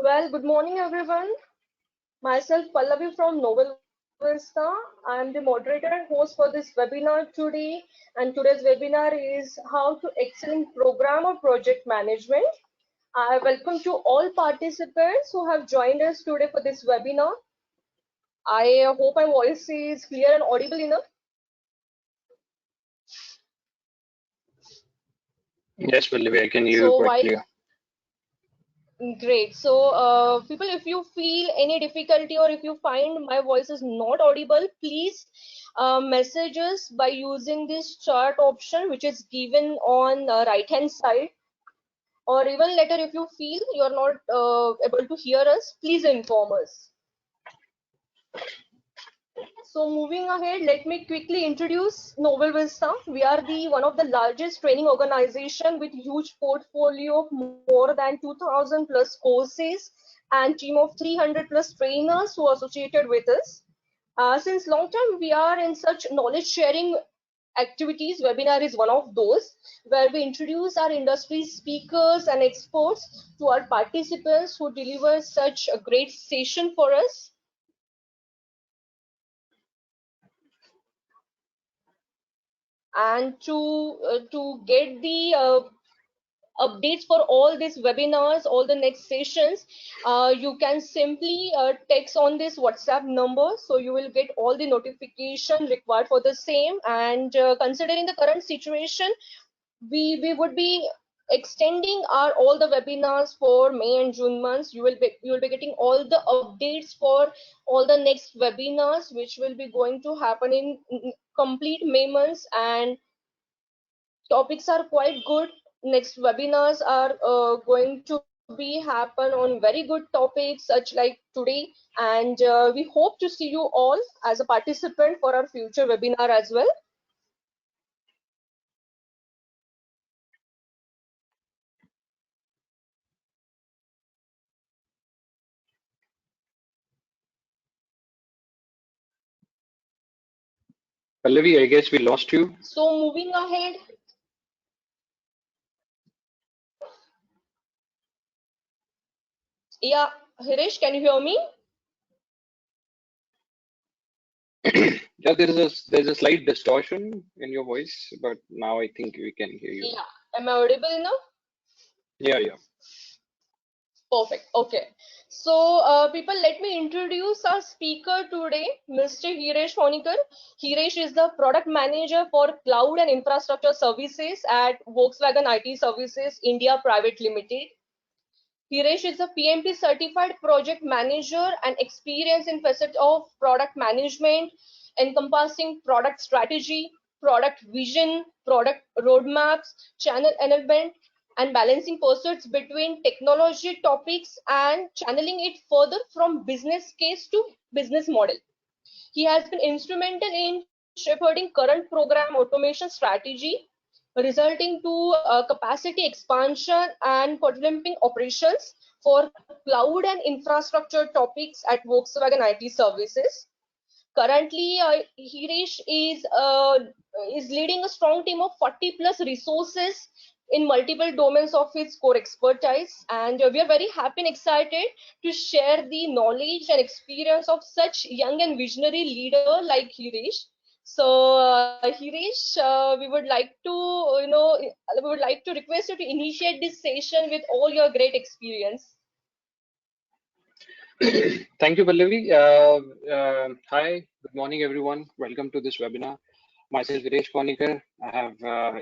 Well, good morning, everyone. Myself, Pallavi from Novel Vista. I am the moderator and host for this webinar today. And today's webinar is how to excel in program or project management. I welcome to all participants who have joined us today for this webinar. I hope my voice is clear and audible enough. Yes, Pallavi, I can hear you So quite while clear. Great. So, people, if you feel any difficulty or if you find my voice is not audible, please message us by using this chat option, which is given on right-hand side. Or even later, if you feel you're not able to hear us, please inform us. So moving ahead, let me quickly introduce Novel Vista. We are the one of the largest training organization with huge portfolio of more than 2,000 plus courses and team of 300 plus trainers who are associated with us. Since long time, we are in such knowledge sharing activities. Webinar is one of those where we introduce our industry speakers and experts to our participants who deliver such a great session for us. And to get the updates for all these webinars, all the next sessions, you can simply text on this WhatsApp number, so you will get all the notification required for the same. And considering the current situation, we would be extending our all the webinars for May and June months. You will be getting all the updates for all the next webinars, which will be going to happen in complete May months. And topics are quite good. Next webinars are going to be happen on very good topics such like today. And we hope to see you all as a participant for our future webinar as well. Pallavi, I guess we lost you. So moving ahead, yeah, Hirish, can you hear me? Yeah, there's a slight distortion in your voice, but now I think we can hear you. Yeah, am I audible enough? Yeah, yeah. Perfect. Okay. So, people, let me introduce our speaker today, Mr. Hiresh Honikar. Hiresh is the product manager for cloud and infrastructure services at Volkswagen IT Services India Private Limited. Hiresh is a PMP certified project manager and experience in facet of product management, encompassing product strategy, product vision, product roadmaps, channel enablement, and balancing pursuits between technology topics and channeling it further from business case to business model. He has been instrumental in shepherding current program automation strategy, resulting to capacity expansion and developing operations for cloud and infrastructure topics at Volkswagen IT Services. Currently, Hirish is leading a strong team of 40 plus resources in multiple domains of his core expertise, and we are very happy and excited to share the knowledge and experience of such young and visionary leader like Hirish. So, Hirish, we would like to request you to initiate this session with all your great experience. Thank you, Pallavi. Hi, good morning, everyone. Welcome to this webinar. Myself, Viresh Konikar. I have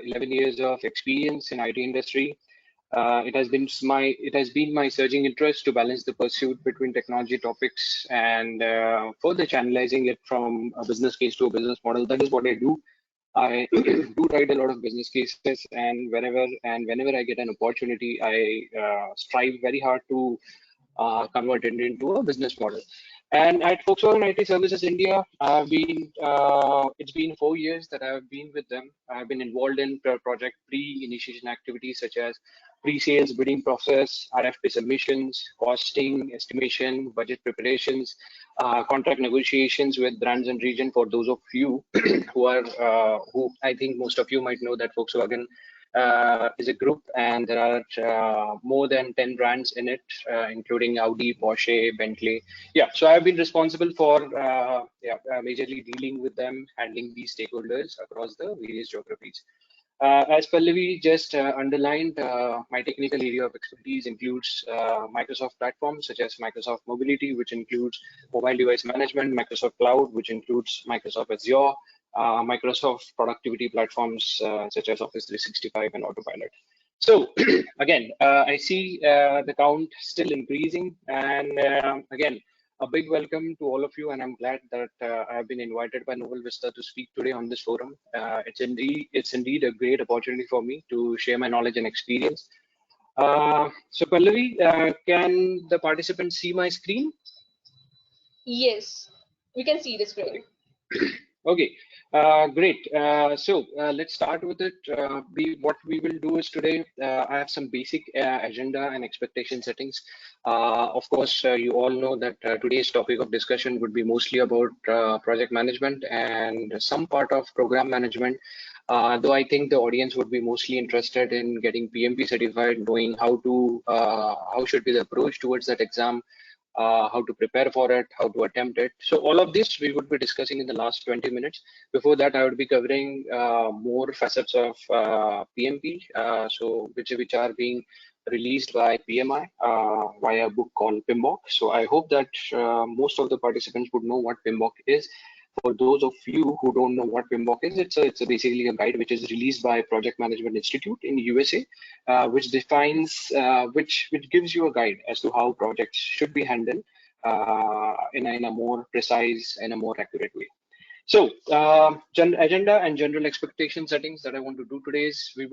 11 years of experience in IT industry. It has been my surging interest to balance the pursuit between technology topics and further channelizing it from a business case to a business model. That is what I do. I do write a lot of business cases, and whenever I get an opportunity, I strive very hard to convert it into a business model. And at Volkswagen IT Services India, it's been 4 years that I've been with them. I've been involved in project pre-initiation activities such as pre-sales, bidding process, RFP submissions, costing, estimation, budget preparations, contract negotiations with brands and region. For those of you who I think most of you might know that Volkswagen is a group, and there are more than 10 brands in it, including Audi, Porsche, Bentley. Yeah, so I've been responsible for majorly dealing with them, handling these stakeholders across the various geographies. As Pallavi just underlined, my technical area of expertise includes Microsoft platforms such as Microsoft Mobility, which includes mobile device management, Microsoft Cloud, which includes Microsoft Azure, Microsoft productivity platforms such as Office 365 and Autopilot. So again, I see the count still increasing, and again, a big welcome to all of you, and I'm glad that I have been invited by Novel Vista to speak today on this forum. It's indeed a great opportunity for me to share my knowledge and experience. So Pallavi, can the participants see my screen? Yes, we can see the screen. Okay, great. So let's start with it. What we will do is today, I have some basic agenda and expectation settings. Of course, you all know that today's topic of discussion would be mostly about project management and some part of program management. Though I think the audience would be mostly interested in getting PMP certified, knowing how should be the approach towards that exam, how to prepare for it, how to attempt it. So all of this we would be discussing in the last 20 minutes. Before that, I would be covering more facets of PMP, so which are being released by PMI via a book called PMBOK. So I hope that most of the participants would know what PMBOK is. For those of you who don't know what PMBOK is, it's basically a guide which is released by Project Management Institute in USA, which defines which gives you a guide as to how projects should be handled in a more precise and a more accurate way. So, agenda and general expectation settings that I want to do today is I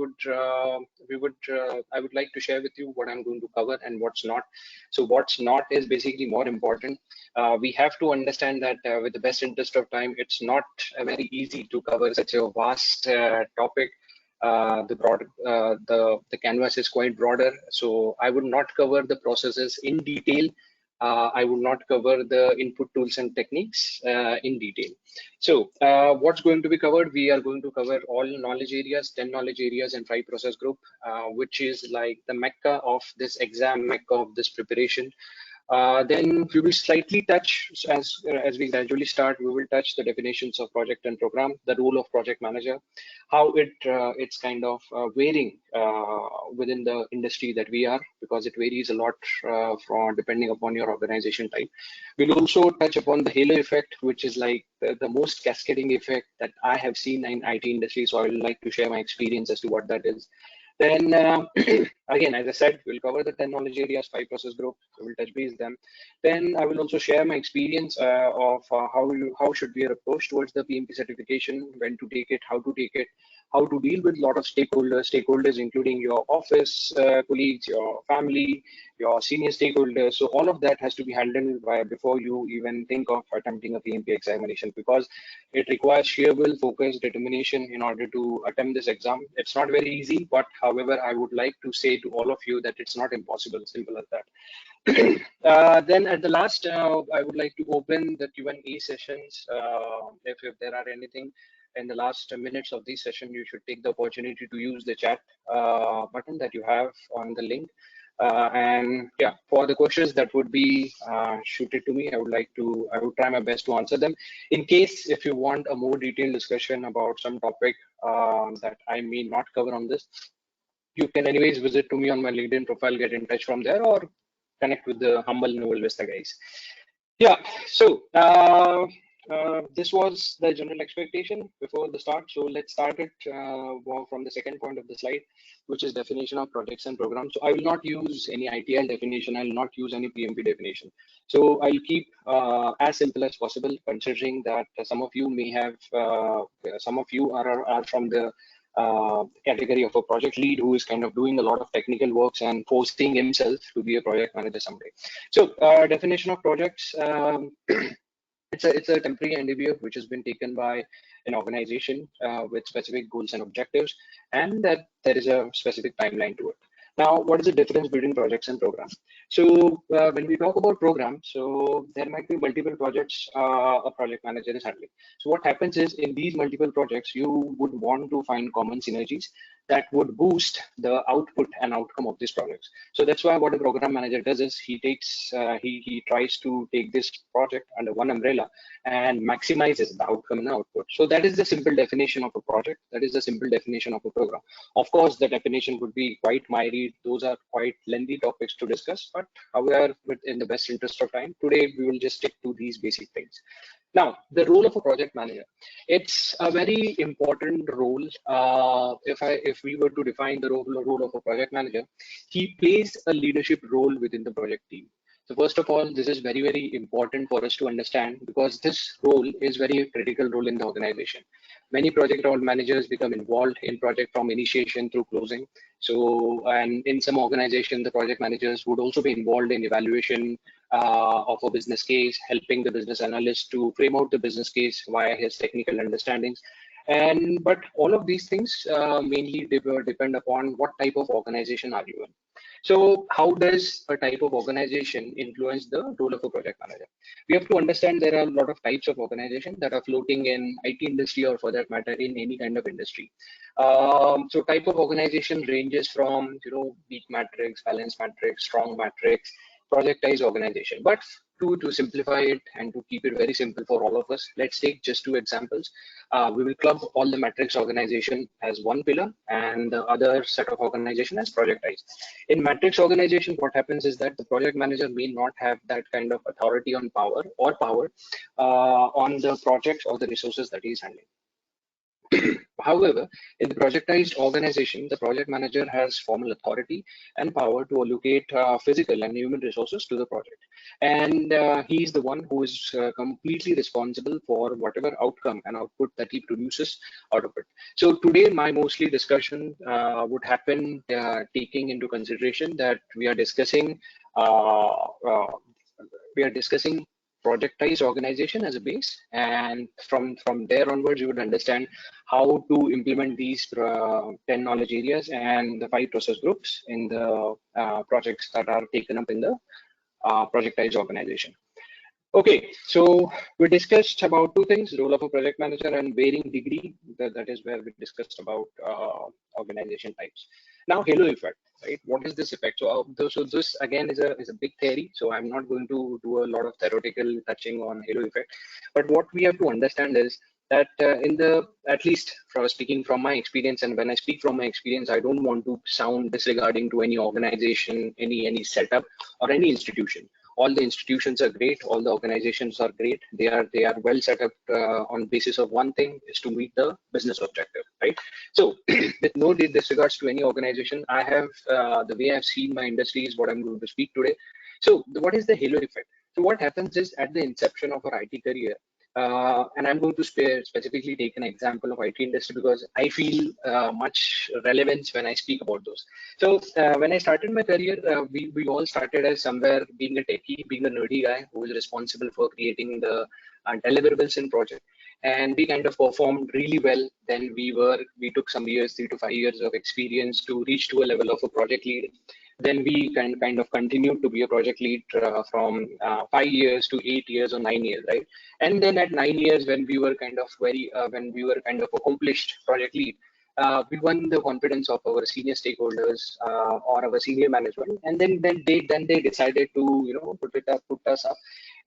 would like to share with you what I'm going to cover and what's not. So, what's not is basically more important. We have to understand that with the best interest of time, it's not very easy to cover such a vast topic. The canvas is quite broader, so I would not cover the processes in detail. I would not cover the input tools and techniques in detail. So what's going to be covered? We are going to cover all knowledge areas, 10 knowledge areas and 5 process group, which is like the mecca of this exam, mecca of this preparation. Then we will slightly touch, as we gradually start, we will touch the definitions of project and program, the role of project manager, how it's kind of varying within the industry that we are, because it varies a lot from depending upon your organization type. We'll also touch upon the halo effect, which is like the most cascading effect that I have seen in IT industry. So I would like to share my experience as to what that is. Then again, as I said, we'll cover the 10 knowledge areas, 5 process group. So we'll touch base them. Then I will also share my experience of how should be your approach towards the PMP certification, when to take it, how to take it, how to deal with a lot of stakeholders including your office colleagues, your family, your senior stakeholders. So all of that has to be handled before you even think of attempting a PMP examination, because it requires sheer will, focus, determination in order to attempt this exam. It's not very easy, but however, I would like to say to all of you that it's not impossible, simple as that. Then at the last, I would like to open the Q&A sessions. If there are anything in the last minutes of this session, you should take the opportunity to use the chat button that you have on the link. And yeah, for the questions that would be shooted to me, I would try my best to answer them. In case if you want a more detailed discussion about some topic that I may not cover on this, you can anyways visit to me on my LinkedIn profile, get in touch from there, or connect with the humble Novel Vista guys. Yeah, so this was the general expectation before the start. So let's start it from the second point of the slide, which is definition of projects and programs. So I will not use any ITL definition. I will not use any PMP definition. So I'll keep as simple as possible, considering that some of you may have, some of you are from the category of a project lead who is kind of doing a lot of technical works and forcing himself to be a project manager someday. So definition of projects, it's a temporary endeavor which has been taken by an organization with specific goals and objectives, and that there is a specific timeline to it. Now, what is the difference between projects and programs? So when we talk about programs, so there might be multiple projects a project manager is handling. So what happens is in these multiple projects, you would want to find common synergies. that would boost the output and outcome of these projects. So that's why what a program manager does is he tries to take this project under one umbrella and maximizes the outcome and output. So that is the simple definition of a project. That is the simple definition of a program. Of course, the definition would be quite miry. Those are quite lengthy topics to discuss, but however, in the best interest of time, today we will just stick to these basic things. Now, the role of a project manager, it's a very important role. If we were to define the role of a project manager, he plays a leadership role within the project team. So first of all, this is very, very important for us to understand because this role is very critical role in the organization. Many project role managers become involved in project from initiation through closing. So, and in some organization, the project managers would also be involved in evaluation of a business case, helping the business analyst to frame out the business case via his technical understandings. And but all of these things mainly depend upon what type of organization are you in. So how does a type of organization influence the role of a project manager? We have to understand there are a lot of types of organizations that are floating in IT industry or for that matter in any kind of industry. So type of organization ranges from weak matrix, balanced matrix, strong matrix, projectized organization. But to simplify it and to keep it very simple for all of us, let's take just two examples. We will club all the matrix organization as one pillar and the other set of organization as projectized. In matrix organization, what happens is that the project manager may not have that kind of authority on power on the projects or the resources that he is handling. However, in the projectized organization, the project manager has formal authority and power to allocate physical and human resources to the project. And he is the one who is completely responsible for whatever outcome and output that he produces out of it. So today, my mostly discussion would happen taking into consideration that uh, uh, we are discussing projectized organization as a base, and from there onwards you would understand how to implement these 10 knowledge areas and the 5 process groups in the projects that are taken up in the projectized organization. Okay, so we discussed about two things: role of a project manager and varying degree. That is where we discussed about organization types. Now, halo effect, right? What is this effect? So this again is a big theory. So I'm not going to do a lot of theoretical touching on halo effect. But what we have to understand is that at least from speaking from my experience, and when I speak from my experience, I don't want to sound disregarding to any organization, any setup, or any institution. All the institutions are great, all the organizations are great, they are well set up on basis of one thing, is to meet the business objective, right? So with no disregards to any organization, I have the way I've seen my industry is what I'm going to speak today. So what is the halo effect? So what happens is at the inception of our IT career, and I'm going to specifically take an example of IT industry because I feel much relevance when I speak about those. So when I started my career, we all started as somewhere being a techie, being a nerdy guy who was responsible for creating the deliverables in project. And we kind of performed really well. Then we took some years, 3 to 5 years of experience to reach to a level of a project lead. Then we kind of continued to be a project lead from 5 years to 8 years or 9 years, right? And then at 9 years, when we were kind of accomplished project lead, we won the confidence of our senior stakeholders or our senior management, and then they decided to put us up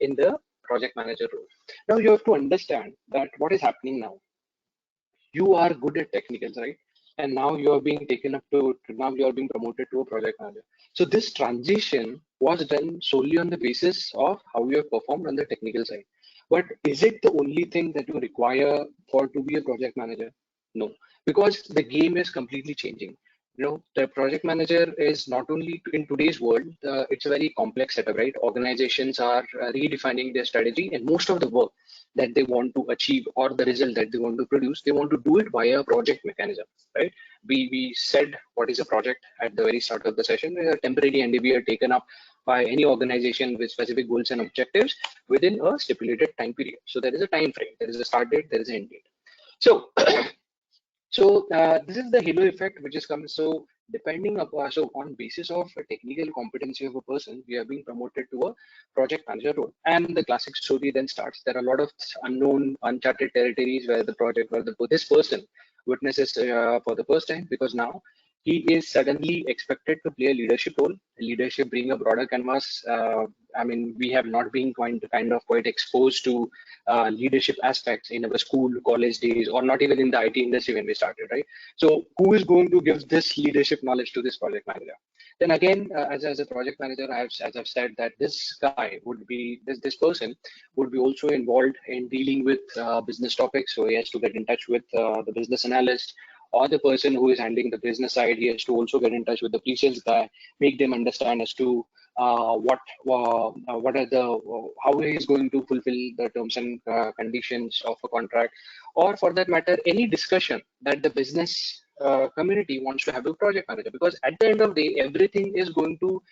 in the project manager role. Now you have to understand that what is happening now. You are good at technicals, right? And now you are being taken up now you are being promoted to a project manager. So this transition was done solely on the basis of how you have performed on the technical side. But is it the only thing that you require for to be a project manager? No, because the game is completely changing. The project manager is not only in today's world, it's a very complex setup, right? Organizations are redefining their strategy, and most of the work that they want to achieve or the result that they want to produce, they want to do it via a project mechanism, right? We said what is a project at the very start of the session. A temporary NDB are taken up by any organization with specific goals and objectives within a stipulated time period. So there is a time frame, there is a start date, there is an end date. So this is the halo effect which is coming. So depending upon, so on basis of a technical competency of a person, we are being promoted to a project manager role. And the classic story then starts. There are a lot of unknown, uncharted territories where this person witnesses for the first time, because now he is suddenly expected to play a leadership role. Leadership being a broader canvas. I mean, we have not been kind of quite exposed to leadership aspects in our school, college days, or not even in the IT industry when we started, right? So who is going to give this leadership knowledge to this project manager? Then again, as a project manager, as I've said, that this guy would be this person would be also involved in dealing with business topics. So he has to get in touch with the business analyst or the person who is handling the business side. He has to also get in touch with the pre-sales guy, make them understand as to what are the how he is going to fulfill the terms and conditions of a contract, or for that matter, any discussion that the business community wants to have with project manager. Because at the end of the day, everything is going to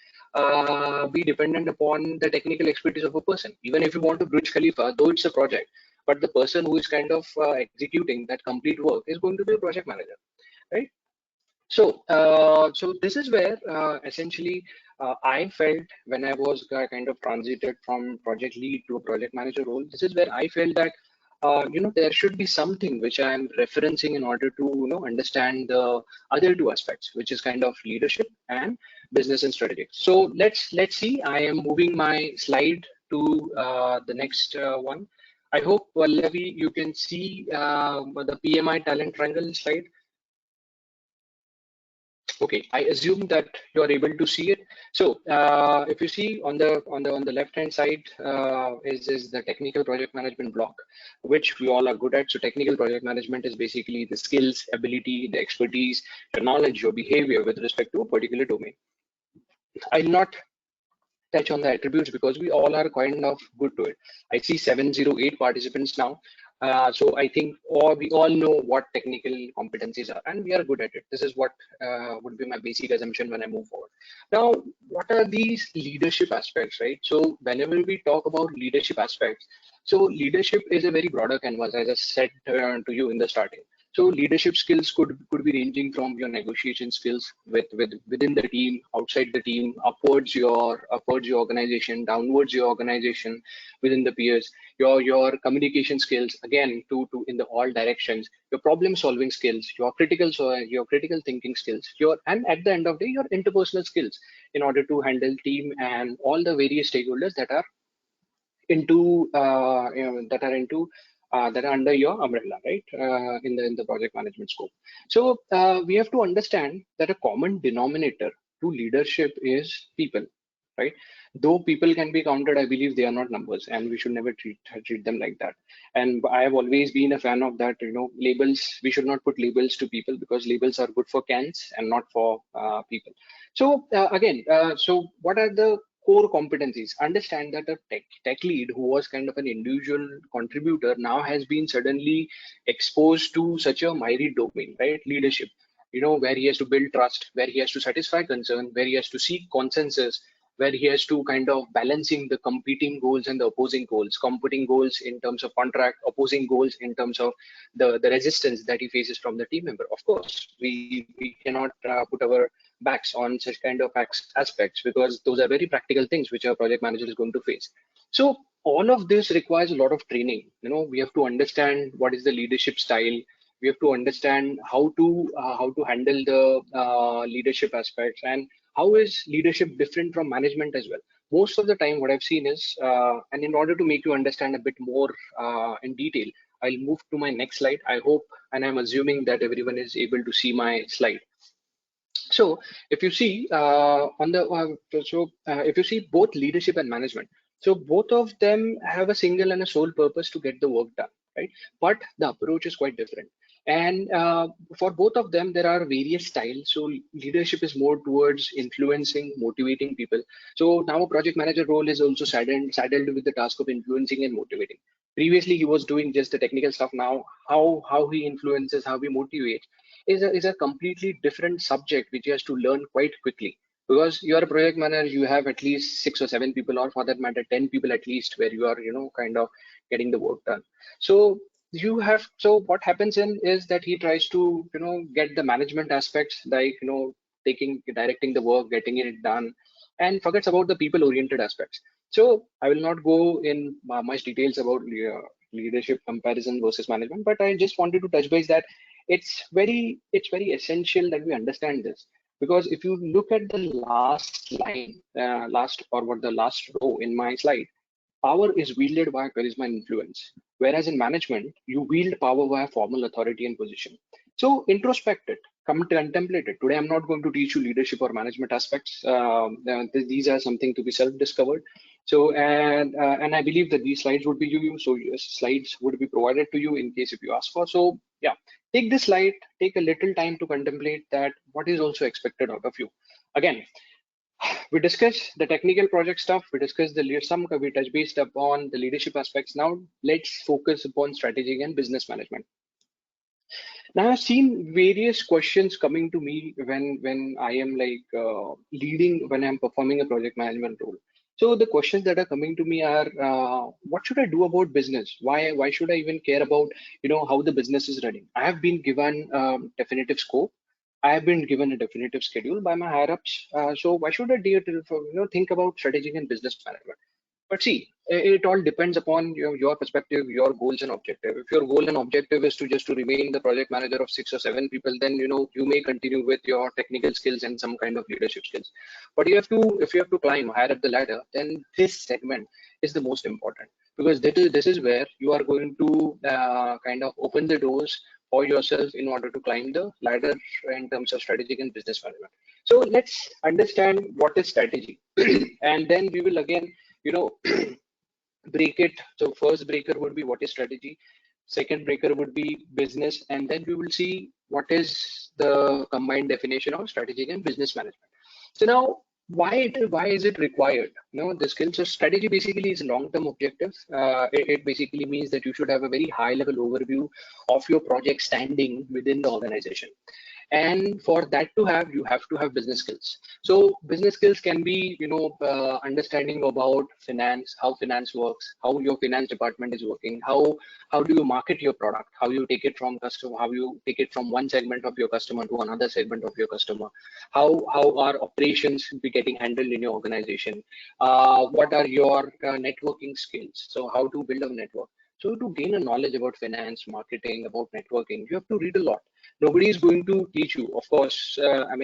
be dependent upon the technical expertise of a person. Even if you want to bridge Khalifa, though it's a project, but the person who is kind of executing that complete work is going to be a project manager, right? So this is where essentially I felt when I was kind of transited from project lead to a project manager role. This is where I felt that there should be something which I am referencing in order to understand the other two aspects, which is kind of leadership and business and strategic. So let's see. I am moving my slide to the next one. I hope, Vallavi, you can see the PMI talent triangle slide. Okay, I assume that you are able to see it. So if you see on the left hand side is the technical project management block, which we all are good at. So technical project management is basically the skills, ability, the expertise, your knowledge, your behavior with respect to a particular domain. I'll not touch on the attributes because we all are kind of good to it. I see 708 participants now. So I think we all know what technical competencies are, and we are good at it. This is what would be my basic assumption when I move forward. Now, what are these leadership aspects, right? So whenever we talk about leadership aspects, so leadership is a very broader canvas, as I said to you in the starting. So leadership skills could be ranging from your negotiation skills within the team, outside the team, upwards your organization, downwards your organization, within the peers, your communication skills, again to in the all directions, your problem solving skills, your critical thinking skills, and at the end of the day, your interpersonal skills in order to handle team and all the various stakeholders that are into that are under your umbrella, right? In the project management scope. So we have to understand that a common denominator to leadership is people, right? Though people can be counted, I believe they are not numbers, and we should never treat them like that. And I have always been a fan of that. Labels, we should not put labels to people, because labels are good for cans and not for people. So so what are the core competencies? Understand that a tech lead who was kind of an individual contributor now has been suddenly exposed to such a miry domain, right? Leadership, where he has to build trust, where he has to satisfy concern, where he has to seek consensus, where he has to kind of balancing the competing goals and the opposing goals, competing goals in terms of contract, opposing goals in terms of the resistance that he faces from the team member. Of course, we cannot put our backs on such kind of aspects, because those are very practical things which a project manager is going to face. So all of this requires a lot of training. We have to understand what is the leadership style. We have to understand how to handle the leadership aspects, and how is leadership different from management as well. Most of the time what I've seen is and in order to make you understand a bit more in detail, I'll move to my next slide. I hope, and I'm assuming that everyone is able to see my slide. So if you see if you see both leadership and management, so both of them have a single and a sole purpose to get the work done, right? But the approach is quite different. And for both of them, there are various styles. So leadership is more towards influencing, motivating people. So now a project manager role is also saddled with the task of influencing and motivating. Previously, he was doing just the technical stuff. Now, how he influences, how he motivates is a completely different subject which he has to learn quite quickly. Because you are a project manager, you have at least 6 or 7 people, or for that matter 10 people at least, where you are kind of getting the work done. So what happens in is that he tries to get the management aspects, like directing the work, getting it done, and forgets about the people oriented aspects. So I will not go in much details about leadership comparison versus management, but I just wanted to touch base that it's very essential that we understand this, because if you look at the last line, last row in my slide, power is wielded by charisma and influence, whereas in management, you wield power via formal authority and position. So introspect it, come to contemplate it. Today, I'm not going to teach you leadership or management aspects. These are something to be self-discovered. So, and I believe that these slides would be you. So slides would be provided to you in case if you ask for. So yeah, take this slide, take a little time to contemplate that what is also expected out of you. Again, we discussed the technical project stuff. We discussed we touch based upon the leadership aspects. Now let's focus upon strategy and business management. Now I've seen various questions coming to me when I am leading, when I'm performing a project management role. So the questions that are coming to me are, what should I do about business? Why should I even care about how the business is running? I have been given definitive scope. I have been given a definitive schedule by my higher ups. So why should I think about strategy and business management? But see, it all depends upon your perspective, your goals and objective. If your goal and objective is to just to remain the project manager of 6 or 7 people, then you may continue with your technical skills and some kind of leadership skills. But if you have to climb higher up the ladder, then this segment is the most important, because this is where you are going to kind of open the doors for yourself in order to climb the ladder in terms of strategic and business management. So let's understand what is strategy, and then we will again you know break it. So first breaker would be what is strategy, second breaker would be business, and then we will see what is the combined definition of strategic and business management. So now why is it required? The skills of strategy basically is long-term objective. It basically means that you should have a very high level overview of your project standing within the organization, and for that to have, you have to have business skills. So business skills can be understanding about finance, how finance works, how your finance department is working, how do you market your product, how you take it from customer, how you take it from one segment of your customer to another segment of your customer, how are operations be getting handled in your organization, what are your networking skills, so how to build a network. So to gain a knowledge about finance, marketing, about networking, you have to read a lot. Nobody is going to teach you. Of course, I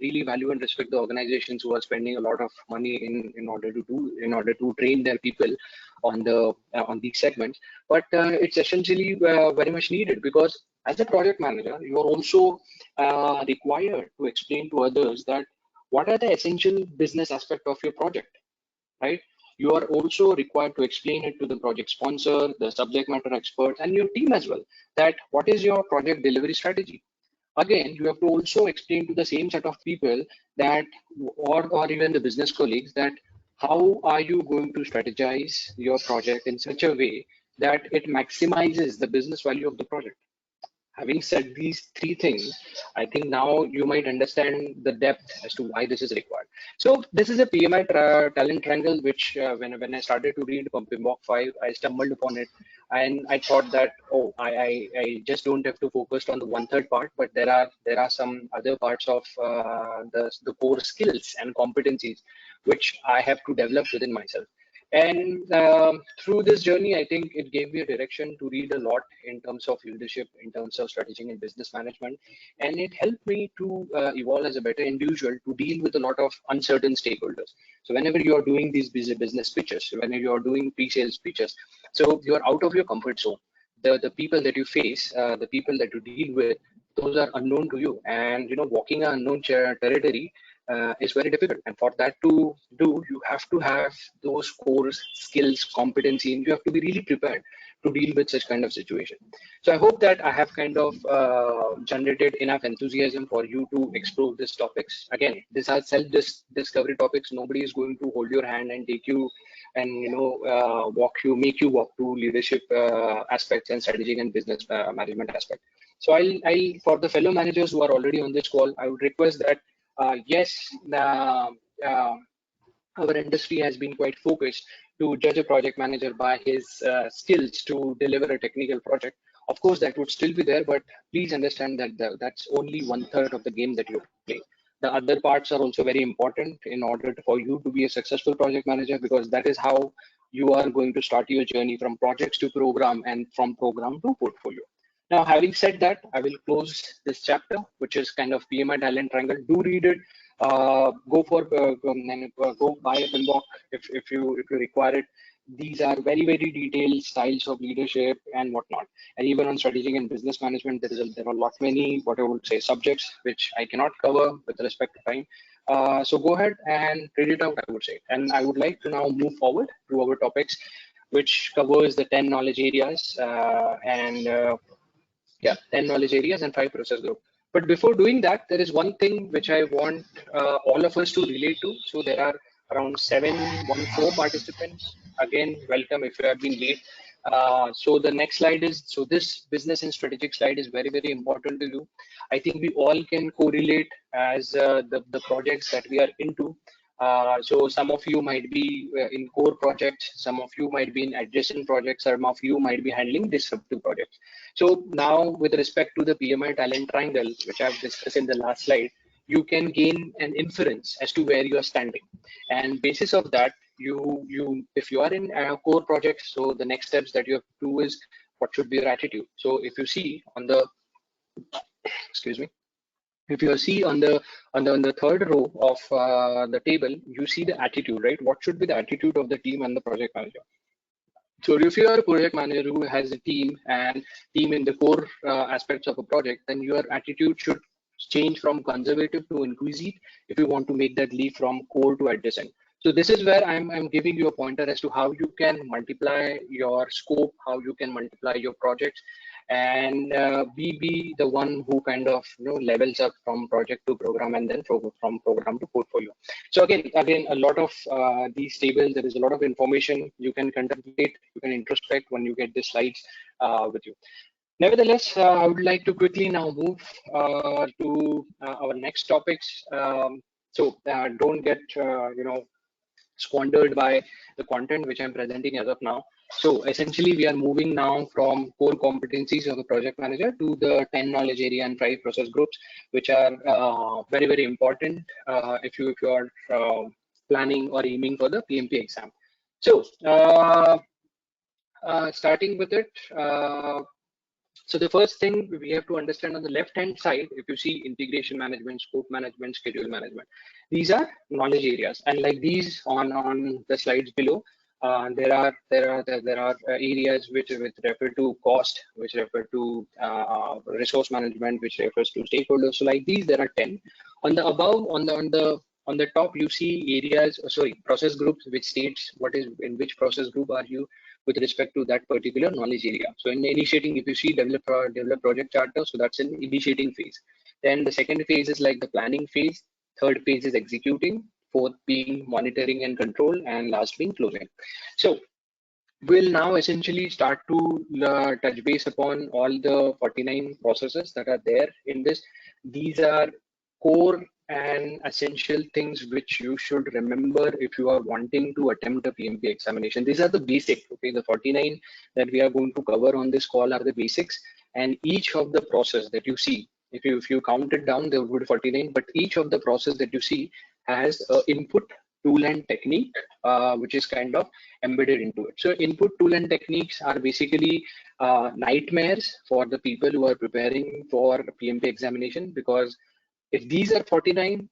really value and respect the organizations who are spending a lot of money in order to train their people on these segments. But it's essentially very much needed, because as a project manager, you are also required to explain to others that what are the essential business aspect of your project, right? You are also required to explain it to the project sponsor, the subject matter expert, and your team as well, that what is your project delivery strategy. Again, you have to also explain to the same set of people that, or even the business colleagues, that how are you going to strategize your project in such a way that it maximizes the business value of the project. Having said these three things, I think now you might understand the depth as to why this is required. So this is a PMI talent triangle, which when I started to read PMBOK 5, I stumbled upon it, and I thought that, oh, I just don't have to focus on the one-third part, but there are some other parts of the core skills and competencies which I have to develop within myself. And through this journey, I think it gave me a direction to read a lot in terms of leadership, in terms of strategy and business management. And it helped me to evolve as a better individual, to deal with a lot of uncertain stakeholders. So whenever you are doing these business pitches, whenever you are doing pre-sales pitches, so you're out of your comfort zone. The people that you face, the people that you deal with, those are unknown to you. And walking an unknown territory is very difficult. And for that to do, you have to have those core skills, competency, and you have to be really prepared to deal with such kind of situation. So I hope that I have kind of generated enough enthusiasm for you to explore these topics. Again, these are self-discovery topics. Nobody is going to hold your hand and take you and make you walk to leadership aspects and strategic and business management aspect. So I'll for the fellow managers who are already on this call, I would request that yes, uh, our industry has been quite focused to judge a project manager by his skills to deliver a technical project. Of course, that would still be there, but please understand that that's only one-third of the game that you play. The other parts are also very important in order for you to be a successful project manager, because that is how you are going to start your journey from projects to program and from program to portfolio. Now, having said that, I will close this chapter, which is kind of PMI talent triangle. Do read it. Go buy a PMBOK if you require it. These are very detailed styles of leadership and whatnot. And even on strategic and business management, there are a lot many what I would say subjects which I cannot cover with respect to time. So go ahead and read it out, I would say. And I would like to now move forward to our topics, which covers the 10 knowledge areas and yeah, 10 knowledge areas and 5 process group. But before doing that, there is one thing which I want all of us to relate to. So there are around 714 participants. Again, welcome if you have been late. So the next slide is, so this business and strategic slide is very important to you. I think we all can correlate as the projects that we are into. So some of you might be in core projects, some of you might be in adjacent projects, some of you might be handling disruptive projects. So now with respect to the PMI talent triangle, which I've discussed in the last slide, you can gain an inference as to where you are standing. And basis of that, if you are in core projects, so the next steps that you have to do is what should be your attitude. So if you see on the, excuse me, if you see on the third row of the table, you see the attitude, right? What should be the attitude of the team and the project manager? So if you are a project manager who has a team and team in the core aspects of a project, then your attitude should change from conservative to inquisitive if you want to make that leap from core to adjacent. So this is where I'm giving you a pointer as to how you can multiply your scope, how you can multiply your projects, and be the one who kind of levels up from project to program and then from program to portfolio. So again, a lot of these tables, there is a lot of information you can contemplate, you can introspect when you get the slides with you. Nevertheless, I would like to quickly now move to our next topics. Don't get squandered by the content which I'm presenting as of now. So essentially, we are moving now from core competencies of a project manager to the 10 knowledge area and 5 process groups, which are very important if you are planning or aiming for the PMP exam. So starting with it. So the first thing we have to understand on the left-hand side, if you see integration management, scope management, schedule management, these are knowledge areas. And like these on the slides below, there are areas which refer to cost, which refer to resource management, which refers to stakeholders. So like these, there are 10. On the above, on the top, you see areas, process groups, which states what is in which process group are you with respect to that particular knowledge area. So in initiating, if you see develop project charter, so that's an initiating phase. Then the second phase is like the planning phase. Third phase is executing. Fourth being monitoring and control, and last being closing. So we'll now essentially start to touch base upon all the 49 processes that are there in this. These are core and essential things which you should remember if you are wanting to attempt a PMP examination. These are the basics. Okay, the 49 that we are going to cover on this call are the basics, and each of the process that you see, if you count it down, there would be 49, but each of the process that you see has input, tool, and technique, which is kind of embedded into it. So input, tool, and techniques are basically nightmares for the people who are preparing for PMP examination, because if these are 49,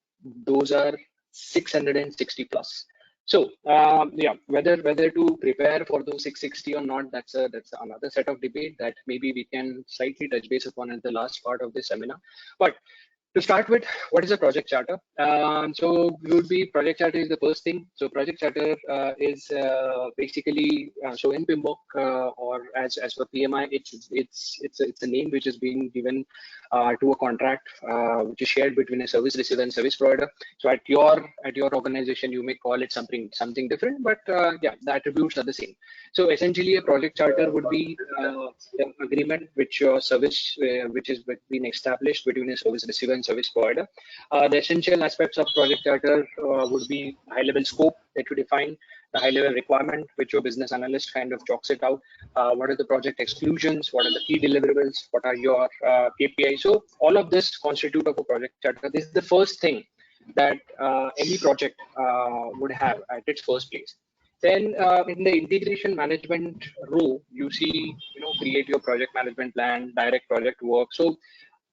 those are 660 plus. So yeah, whether to prepare for those 660 or not, that's another set of debate that maybe we can slightly touch base upon at the last part of this seminar. But to start with, what is a project charter? So would be project charter is the first thing. So project charter is basically so in PMBOK or as for PMI, it's a name which is being given to a contract which is shared between a service receiver and service provider. So at your organization, you may call it something different, but yeah, the attributes are the same. So essentially, a project charter would be an agreement which your service which is being established between a service receiver and service provider. The essential aspects of project charter would be high-level scope that you define, the high-level requirement which your business analyst kind of chalks it out. What are the project exclusions? What are the key deliverables? What are your KPIs? So all of this constitute of a project charter. This is the first thing that any project would have at its first place. Then in the integration management row, you see, create your project management plan, direct project work. So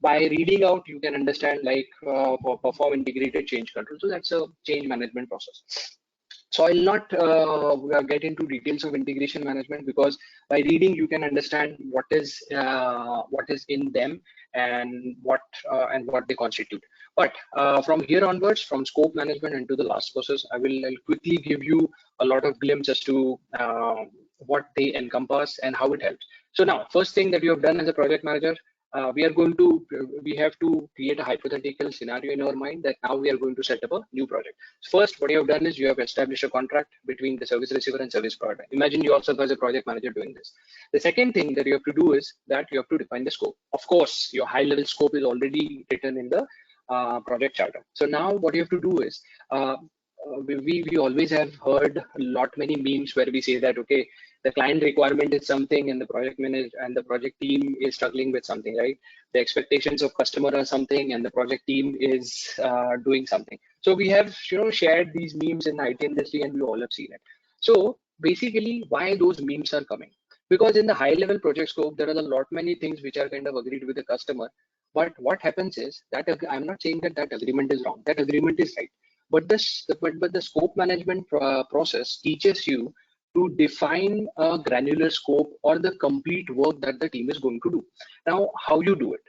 by reading out, you can understand like perform integrated change control. So that's a change management process. So I'll not get into details of integration management, because by reading you can understand what is in them and what they constitute. But from here onwards, from scope management into the last process, I'll quickly give you a lot of glimpse as to what they encompass and how it helps. So now, first thing that you have done as a project manager, we have to create a hypothetical scenario in our mind that now we are going to set up a new project. First, what you have done is you have established a contract between the service receiver and service provider. Imagine yourself as a project manager doing this. The second thing that you have to do is that you have to define the scope. Of course, your high level scope is already written in the project charter. So now what you have to do is we always have heard many memes where we say that, okay, the client requirement is something and the project manager and the project team is struggling with something, right? The expectations of customer are something and the project team is doing something. So we have shared these memes in the IT industry and we all have seen it. So basically, why those memes are coming? Because in the high level project scope, there are many things which are kind of agreed with the customer. But what happens is that I'm not saying that agreement is wrong. That agreement is right. But the scope management process teaches you to define a granular scope or the complete work that the team is going to do. Now, how you do it?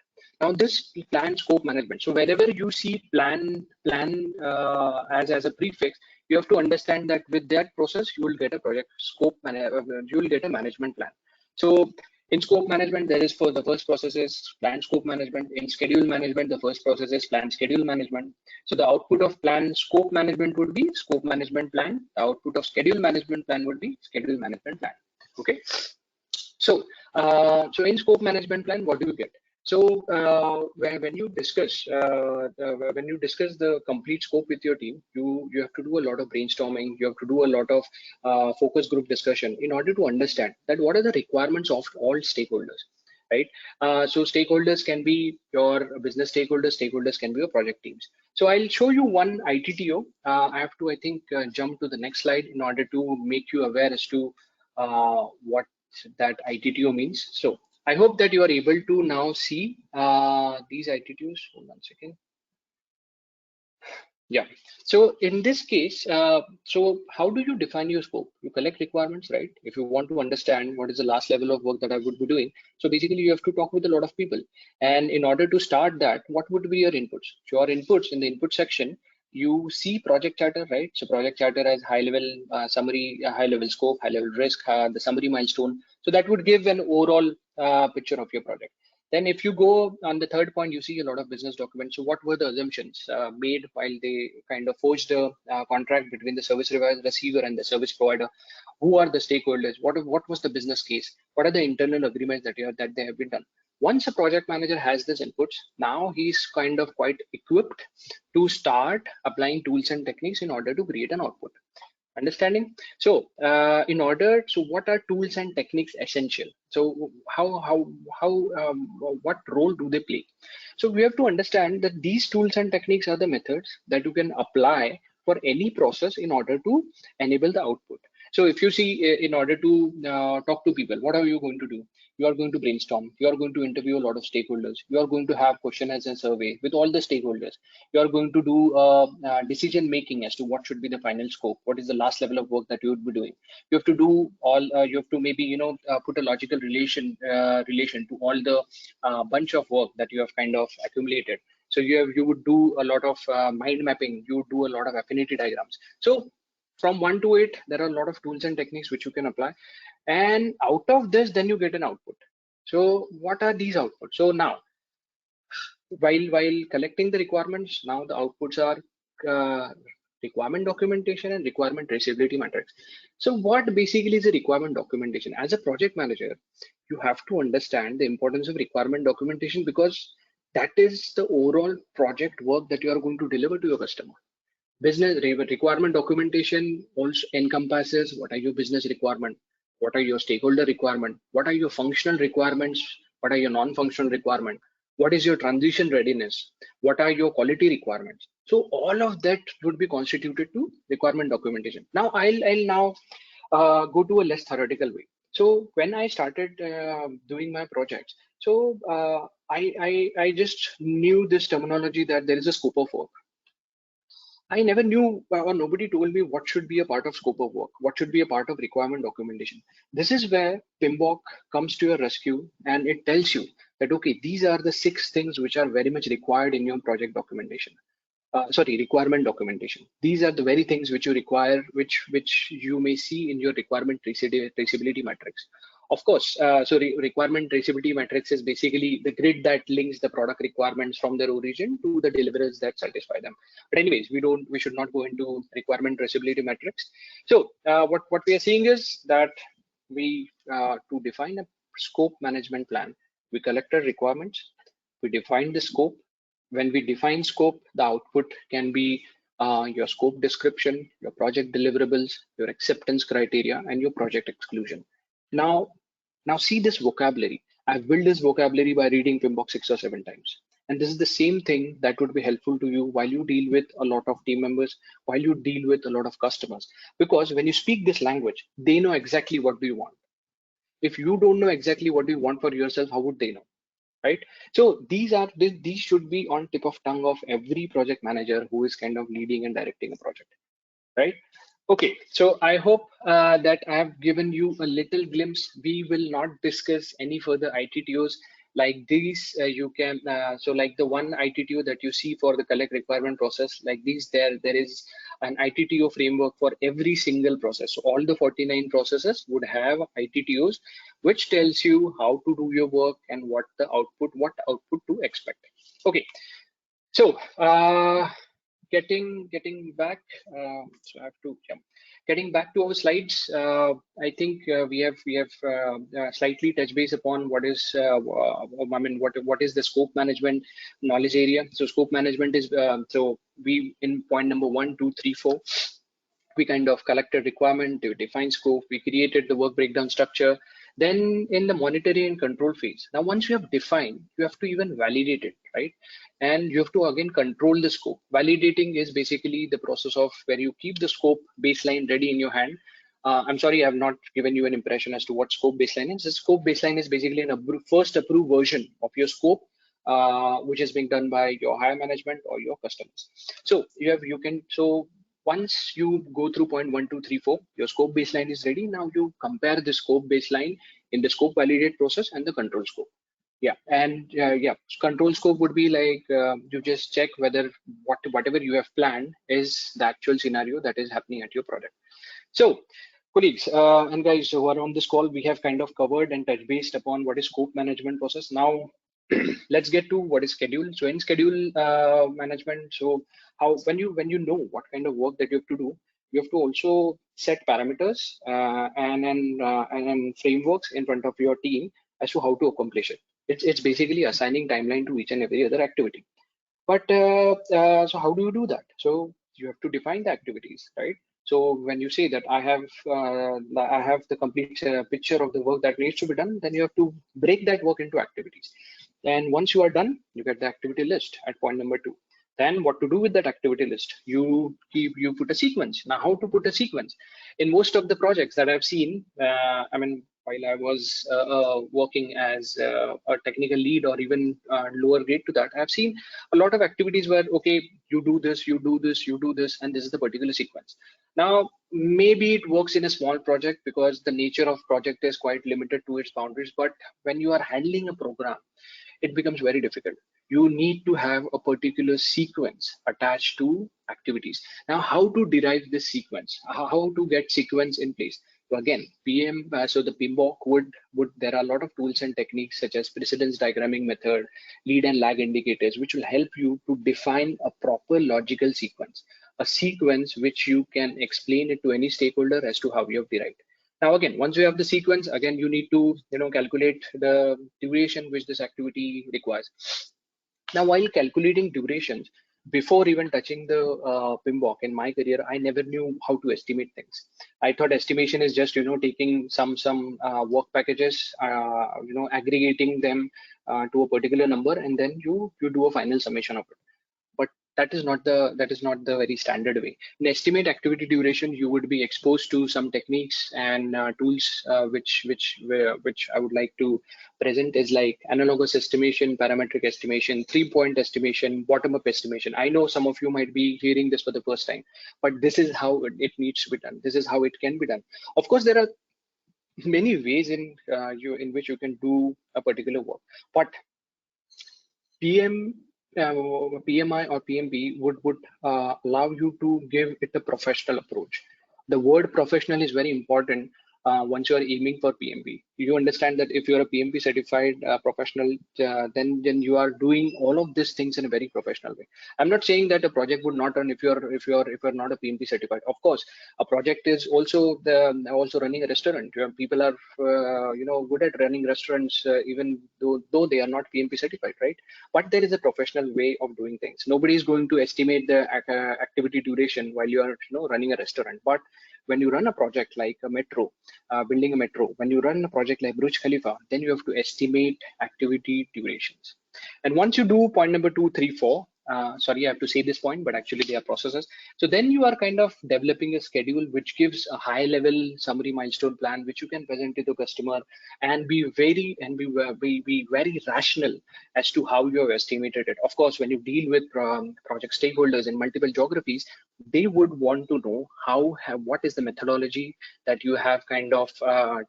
Now, this plan scope management. So wherever you see plan as a prefix, you have to understand that with that process, you will get a project scope, you will get a management plan. So in scope management, there is for the first process is plan scope management. In schedule management, the first process is plan schedule management. So the output of plan scope management would be scope management plan. The output of schedule management plan would be schedule management plan. Okay. So in scope management plan, what do you get? So when you discuss the complete scope with your team, you have to do a lot of brainstorming. You have to do a lot of focus group discussion in order to understand that what are the requirements of all stakeholders, right? So stakeholders can be your business stakeholders. Stakeholders can be your project teams. So I'll show you one ITTO. I have to, I think, jump to the next slide in order to make you aware as to what that ITTO means. So I hope that you are able to now see these ITTOs. Hold on a second. Yeah. So in this case, so how do you define your scope? You collect requirements, right? If you want to understand what is the last level of work that I would be doing, so basically you have to talk with a lot of people. And in order to start that, what would be your inputs? So your inputs in the input section, you see project charter, right? So project charter has high level summary, high level scope, high level risk, the summary milestone. So that would give an overall picture of your project. Then if you go on the third point, you see a lot of business documents. So what were the assumptions made while they kind of forged a contract between the service receiver and the service provider? Who are the stakeholders? What was the business case? What are the internal agreements that they have been done? Once a project manager has this inputs, now he's kind of quite equipped to start applying tools and techniques in order to create an output. Understanding? So what are tools and techniques essential? So what role do they play? So we have to understand that these tools and techniques are the methods that you can apply for any process in order to enable the output. So if you see, in order to talk to people, what are you going to do? You are going to brainstorm. You are going to interview a lot of stakeholders. You are going to have questionnaires and survey with all the stakeholders. You are going to do decision making as to what should be the final scope. What is the last level of work that you would be doing? You have to do all. You have to maybe put a logical relation to all the bunch of work that you have kind of accumulated. So you would do a lot of mind mapping. You would do a lot of affinity diagrams. So from 1 to 8, there are a lot of tools and techniques which you can apply, and out of this then you get an output. So what are these outputs? So now while collecting the requirements, now the outputs are requirement documentation and requirement traceability matrix. So what basically is a requirement documentation? As a project manager, you have to understand the importance of requirement documentation, because that is the overall project work that you are going to deliver to your customer. Business requirement documentation also encompasses what are your business requirement, what are your stakeholder requirement, what are your functional requirements, what are your non-functional requirement, what is your transition readiness, what are your quality requirements. So all of that would be constituted to requirement documentation. Now I'll now go to a less theoretical way. So when I started doing my projects, so I just knew this terminology that there is a scope of work. I never knew, or nobody told me what should be a part of scope of work, what should be a part of requirement documentation. This is where PMBOK comes to your rescue, and it tells you that, okay, these are the 6 things which are very much required in your project documentation. Sorry, requirement documentation. These are the very things which you require, which you may see in your requirement traceability matrix. Of course, so requirement traceability matrix is basically the grid that links the product requirements from their origin to the deliverables that satisfy them. But anyways, we should not go into requirement traceability matrix. So what we are seeing is that we to define a scope management plan, we collected requirements, we define the scope. When we define scope, the output can be your scope description, your project deliverables, your acceptance criteria, and your project exclusion. Now, now see this vocabulary. I've built this vocabulary by reading PMBOK 6 or 7 times. And this is the same thing that would be helpful to you while you deal with a lot of team members, while you deal with a lot of customers. Because when you speak this language, they know exactly what do you want. If you don't know exactly what you want for yourself, how would they know? Right? So these should be on tip of tongue of every project manager who is kind of leading and directing a project, right? Okay, so I hope that I have given you a little glimpse. We will not discuss any further ITTOs like these. You can so like the one ITTO that you see for the collect requirement process, like these. There is an ITTO framework for every single process. So all the 49 processes would have ITTOs, which tells you how to do your work and what output to expect. Okay, so getting back, so I have to jump. Getting back to our slides, I think we have slightly touched base upon what is I mean what is the scope management knowledge area. So scope management is so we in point number 1, 2, 3, 4. We kind of collected requirement, we defined scope, we created the work breakdown structure. Then in the monitoring and control phase, now once you have defined, you have to even validate it, right? And you have to again control the scope. Validating is basically the process of where you keep the scope baseline ready in your hand. I'm sorry, I have not given you an impression as to what scope baseline is. The scope baseline is basically an first approved version of your scope, which is being done by your higher management or your customers. So so once you go through point 1, 2, 3, 4, your scope baseline is ready. Now you compare the scope baseline in the scope validate process and the control scope. Yeah, and yeah, control scope would be like you just check whether whatever you have planned is the actual scenario that is happening at your project. So, colleagues and guys who are on this call, we have kind of covered and touched based upon what is scope management process. Now, let's get to what is schedule. So, in schedule management, so how when you know what kind of work that you have to do, you have to also set parameters and frameworks in front of your team as to how to accomplish it. It's basically assigning timeline to each and every other activity. But so how do you do that? So you have to define the activities, right? So when you say that I have the complete picture of the work that needs to be done, then you have to break that work into activities. And once you are done, you get the activity list at point number 2. Then what to do with that activity list? You put a sequence. Now, how to put a sequence? In most of the projects that I've seen, I mean, while I was working as a technical lead or even lower grade to that, I've seen a lot of activities where, okay, you do this, you do this, you do this, and this is the particular sequence. Now, maybe it works in a small project because the nature of project is quite limited to its boundaries. But when you are handling a program, it becomes very difficult. You need to have a particular sequence attached to activities. Now, how to derive this sequence? How to get sequence in place? So again, so the PMBOK would there are a lot of tools and techniques such as precedence diagramming method, lead and lag indicators, which will help you to define a proper logical sequence, a sequence which you can explain it to any stakeholder as to how you have derived. Now, again, once you have the sequence, again, you need to calculate the duration which this activity requires. Now, while calculating durations, before even touching the PMBOK in my career, I never knew how to estimate things. I thought estimation is just taking some work packages, aggregating them to a particular number, and then you do a final summation of it. But that is not the very standard way. In estimate activity duration, you would be exposed to some techniques and tools which I would like to present is like analogous estimation, parametric estimation, 3-point estimation, bottom-up estimation. I know some of you might be hearing this for the first time, but this is how it needs to be done. This is how it can be done. Of course, there are many ways in which you can do a particular work, but PM, PMI or PMP would allow you to give it a professional approach. The word professional is very important once you are aiming for PMP. You understand that if you are a PMP certified professional, then you are doing all of these things in a very professional way. I'm not saying that a project would not run if you're not a PMP certified. Of course, a project is also running a restaurant. People are good at running restaurants even though they are not PMP certified, right? But there is a professional way of doing things. Nobody is going to estimate the activity duration while you are running a restaurant. But when you run a project like a metro, building a metro, when you run a project like Burj Khalifa, then you have to estimate activity durations. And once you do point number 2, 3, 4, sorry, I have to say this point, but actually they are processes. So then you are kind of developing a schedule which gives a high level summary milestone plan, which you can present to the customer and be very rational as to how you have estimated it. Of course, when you deal with project stakeholders in multiple geographies, they would want to know what is the methodology that you have kind of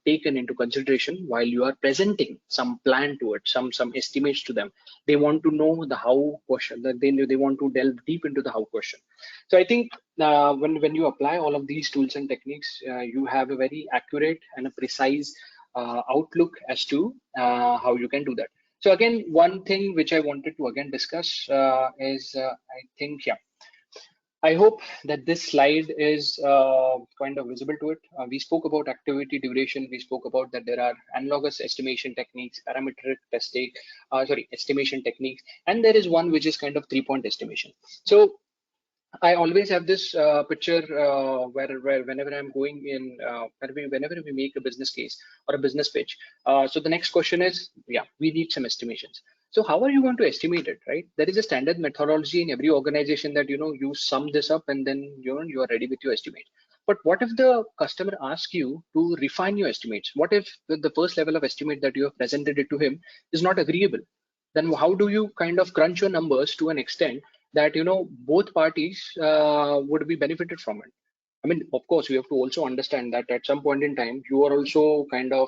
taken into consideration while you are presenting some plan to it, some estimates to them. They want to know the how question, that they want to delve deep into the how question. So I think when you apply all of these tools and techniques, you have a very accurate and a precise outlook as to how you can do that. So again, one thing which I wanted to again discuss is I think, yeah, I hope that this slide is kind of visible to it. We spoke about activity duration. We spoke about that there are analogous estimation techniques, parametric testing, estimation techniques, and there is one which is kind of 3-point estimation. So I always have this picture where whenever I'm going in, whenever we make a business case or a business pitch, so the next question is, yeah, we need some estimations. So how are you going to estimate it, right? There is a standard methodology in every organization that, you sum this up and then, you are ready with your estimate. But what if the customer asks you to refine your estimates? What if the first level of estimate that you have presented it to him is not agreeable? Then how do you kind of crunch your numbers to an extent that both parties would be benefited from it? I mean, of course, we have to also understand that at some point in time, you are also kind of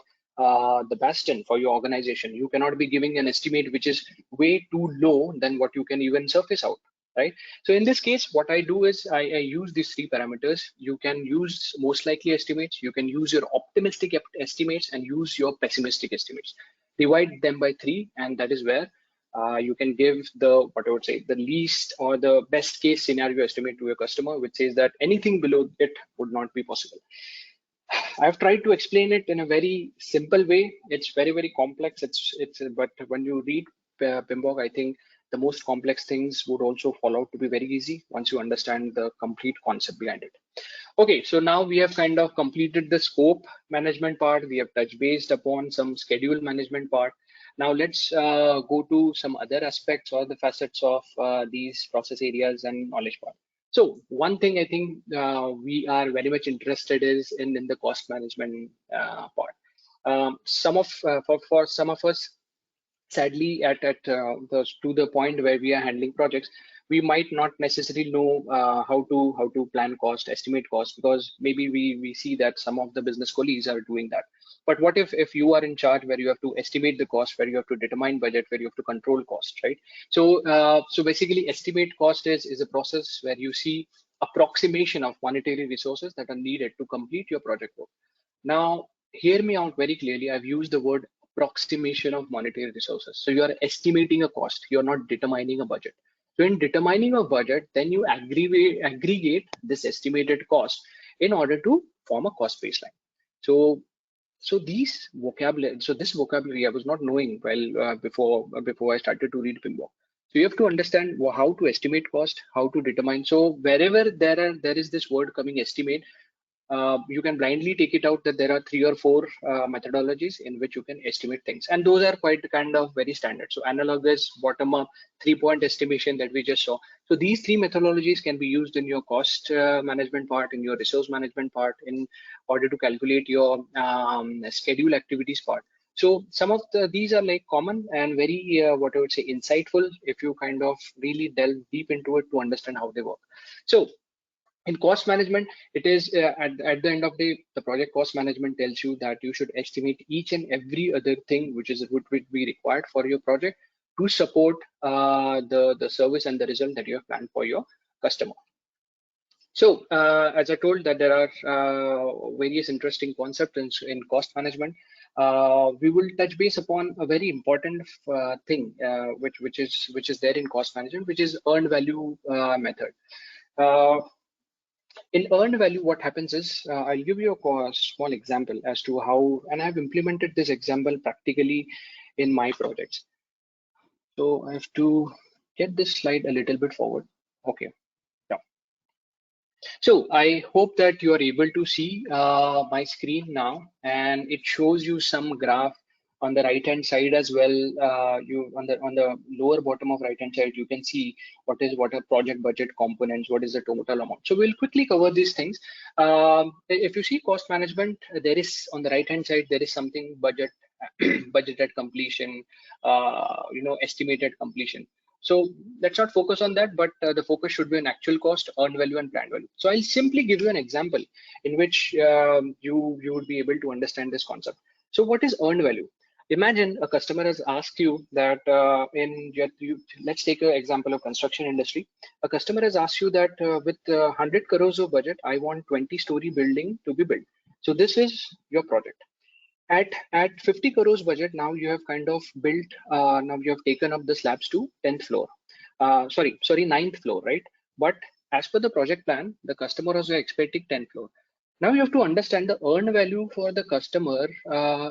the bastion for your organization. You cannot be giving an estimate which is way too low than what you can even surface out, right? So in this case, what I do is I use these 3 parameters. You can use most likely estimates, you can use your optimistic estimates, and use your pessimistic estimates. Divide them by 3, and that is where you can give what I would say, the least or the best case scenario estimate to your customer, which says that anything below it would not be possible. I've tried to explain it in a very simple way. It's very complex. But when you read PMBOK, I think the most complex things would also fall out to be very easy once you understand the complete concept behind it. Okay, so now we have kind of completed the scope management part. We have touched based upon some schedule management part. Now let's go to some other aspects or the facets of these process areas and knowledge part. So one thing I think we are very much interested is in the cost management part. For some of us, sadly, to the point where we are handling projects, we might not necessarily know how to plan cost, estimate cost, because maybe we see that some of the business colleagues are doing that. But what if you are in charge, where you have to estimate the cost, where you have to determine budget, where you have to control cost, right? So basically, estimate cost is a process where you see approximation of monetary resources that are needed to complete your project work. Now, hear me out very clearly. I've used the word approximation of monetary resources. So you are estimating a cost, you're not determining a budget. So in determining a budget, then you aggregate this estimated cost in order to form a cost baseline. So this vocabulary I was not knowing before I started to read PMBOK. So you have to understand how to estimate cost, how to determine. So wherever there is this word coming estimate, you can blindly take it out that there are 3 or 4 methodologies in which you can estimate things, and those are quite kind of very standard. So analogous, bottom up, 3-point estimation that we just saw. So these 3 methodologies can be used in your cost management part, in your resource management part, in order to calculate your schedule activities part. So some of these are like common and very what I would say insightful if you kind of really delve deep into it to understand how they work. So in cost management, it is at the end of the project cost management tells you that you should estimate each and every other thing which would be required for your project to support the service and the result that you have planned for your customer. So as I told that there are various interesting concepts in cost management. We will touch base upon a very important thing which is there in cost management, which is earned value method. Uh, in earned value, what happens is I'll give you a small example as to how, and I've implemented this example practically in my projects. So I have to get this slide a little bit forward. Okay. Yeah. So I hope that you are able to see my screen now, and it shows you some graph on the right hand side as well. You on the lower bottom of right hand side, you can see what are project budget components, what is the total amount. So we'll quickly cover these things. If you see cost management, there is on the right hand side there is something budget, budgeted completion, estimated completion. So let's not focus on that, but the focus should be on actual cost, earned value, and planned value. So I'll simply give you an example in which you would be able to understand this concept. So what is earned value? Imagine a customer has asked you that let's take an example of construction industry. A customer has asked you that with 100 crores of budget, I want 20-story building to be built. So this is your project. At 50 crores budget, now you have kind of built, now you have taken up the slabs to 10th floor, sorry 9th floor, right? But as per the project plan, the customer was expecting 10th floor. Now you have to understand the earned value for the customer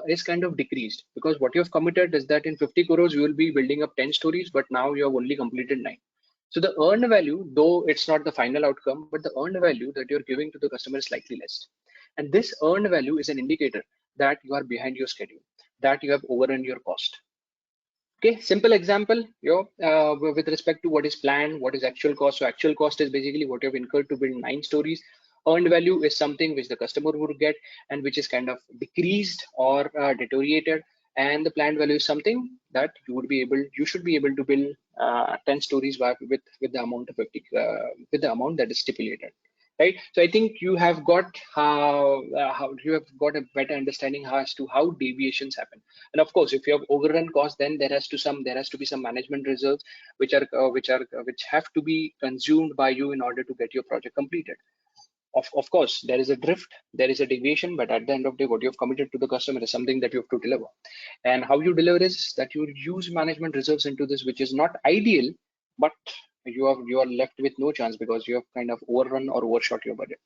is kind of decreased, because what you have committed is that in 50 crores you will be building up 10 stories, but now you have only completed 9. So the earned value, though it's not the final outcome, but the earned value that you're giving to the customer is slightly less. And this earned value is an indicator that you are behind your schedule, that you have overrun your cost. Okay, simple example, with respect to what is planned, what is actual cost. So actual cost is basically what you have incurred to build 9 stories. Earned value is something which the customer would get and which is kind of decreased or deteriorated. And the planned value is something that you should be able to build 10 stories back with the amount of 50, with the amount that is stipulated. Right. So I think you have got how you have got a better understanding as to how deviations happen. And of course, if you have overrun costs, then there has to be some management reserves which have to be consumed by you in order to get your project completed. Of course, there is a drift, there is a deviation, but at the end of the day, what you have committed to the customer is something that you have to deliver. And how you deliver is that you use management reserves into this, which is not ideal, but you are left with no chance because you have kind of overrun or overshot your budget.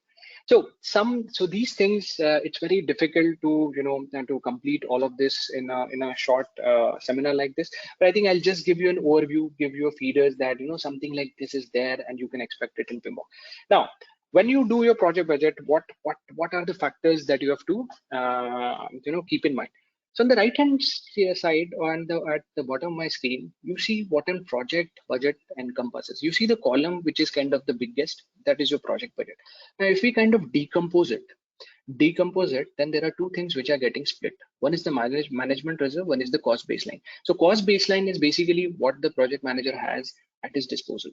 So these things, it's very difficult to to complete all of this in a short seminar like this. But I think I'll just give you an overview, give you a feeders that something like this is there and you can expect it in PMBOK. Now, when you do your project budget, what are the factors that you have to keep in mind? So on the right hand side at the bottom of my screen, you see what an project budget encompasses. You see the column which is kind of the biggest, that is your project budget. Now, if we kind of decompose it, then there are two things which are getting split. One is the management reserve, one is the cost baseline. So cost baseline is basically what the project manager has at his disposal.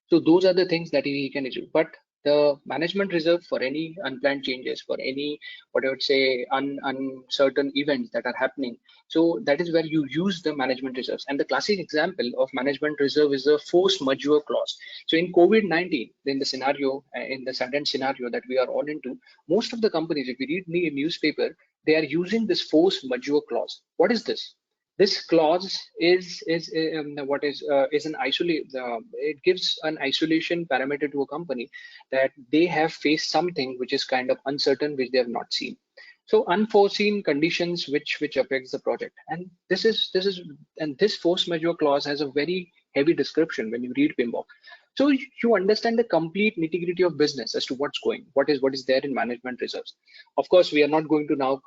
So those are the things that he can achieve. But the management reserve for any unplanned changes, for any what I would say uncertain events that are happening. So that is where you use the management reserves. And the classic example of management reserve is the force majeure clause. So in COVID-19, in the sudden scenario that we are all into, most of the companies, if you read the newspaper, they are using this force majeure clause. What is this? This clause is an isolate. It gives an isolation parameter to a company that they have faced something which is kind of uncertain, which they have not seen. So unforeseen conditions which affects the project, and this force majeure clause has a very heavy description when you read PMBOK. So you understand the complete nitty-gritty of business as to what is there in management reserves. Of course, we are not going to now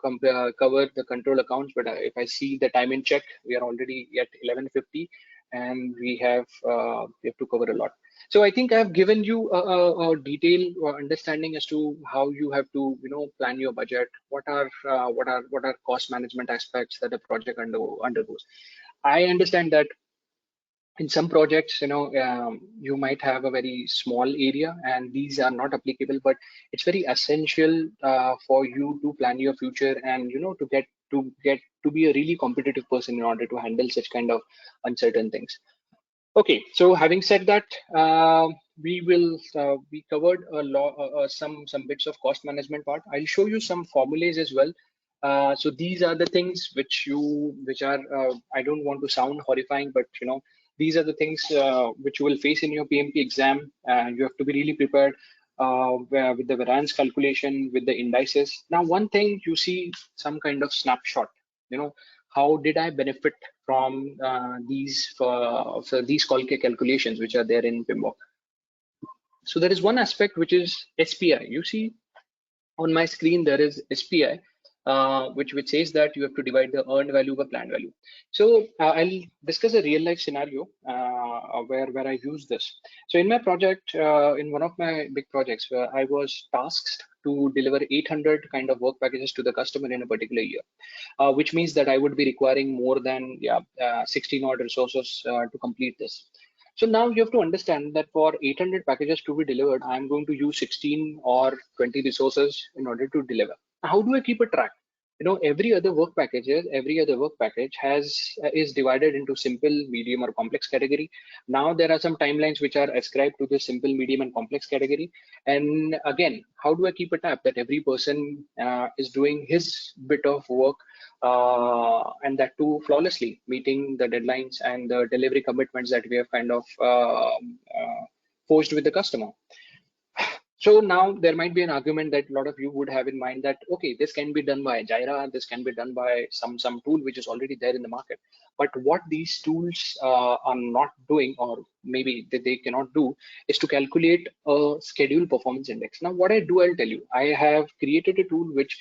cover the control accounts, but if I see the time in check, we are already at 11:50, and we have to cover a lot. So I think I've given you a detailed understanding as to how you have to, plan your budget. What are cost management aspects that a project undergoes. I understand that in some projects, you might have a very small area, and these are not applicable, but it's very essential for you to plan your future, and to be a really competitive person in order to handle such kind of uncertain things. Okay, so having said that, we covered a lot, some bits of cost management part. I'll show you some formulas as well. So these are the things which are, I don't want to sound horrifying, but these are the things which you will face in your PMP exam. You have to be really prepared with the variance calculation, with the indices. Now, one thing you see some kind of snapshot. How did I benefit from these calculations which are there in PMBOK? So there is one aspect which is SPI. You see on my screen there is SPI, which says that you have to divide the earned value by planned value. So I'll discuss a real life scenario where I use this. So in my project, in one of my big projects, where I was tasked to deliver 800 kind of work packages to the customer in a particular year, which means that I would be requiring more than 16 odd resources to complete this. So now you have to understand that for 800 packages to be delivered, I'm going to use 16 or 20 resources in order to deliver. How do I keep a track? Every other work package is divided into simple, medium, or complex category. Now there are some timelines which are ascribed to the simple, medium, and complex category. And again, how do I keep a tab that every person is doing his bit of work, and that too flawlessly, meeting the deadlines and the delivery commitments that we have kind of forged with the customer? So now there might be an argument that a lot of you would have in mind that, okay, this can be done by Jira, this can be done by some tool which is already there in the market. But what these tools are not doing, or maybe they cannot do, is to calculate a schedule performance index. Now, what I do, I'll tell you. I have created a tool which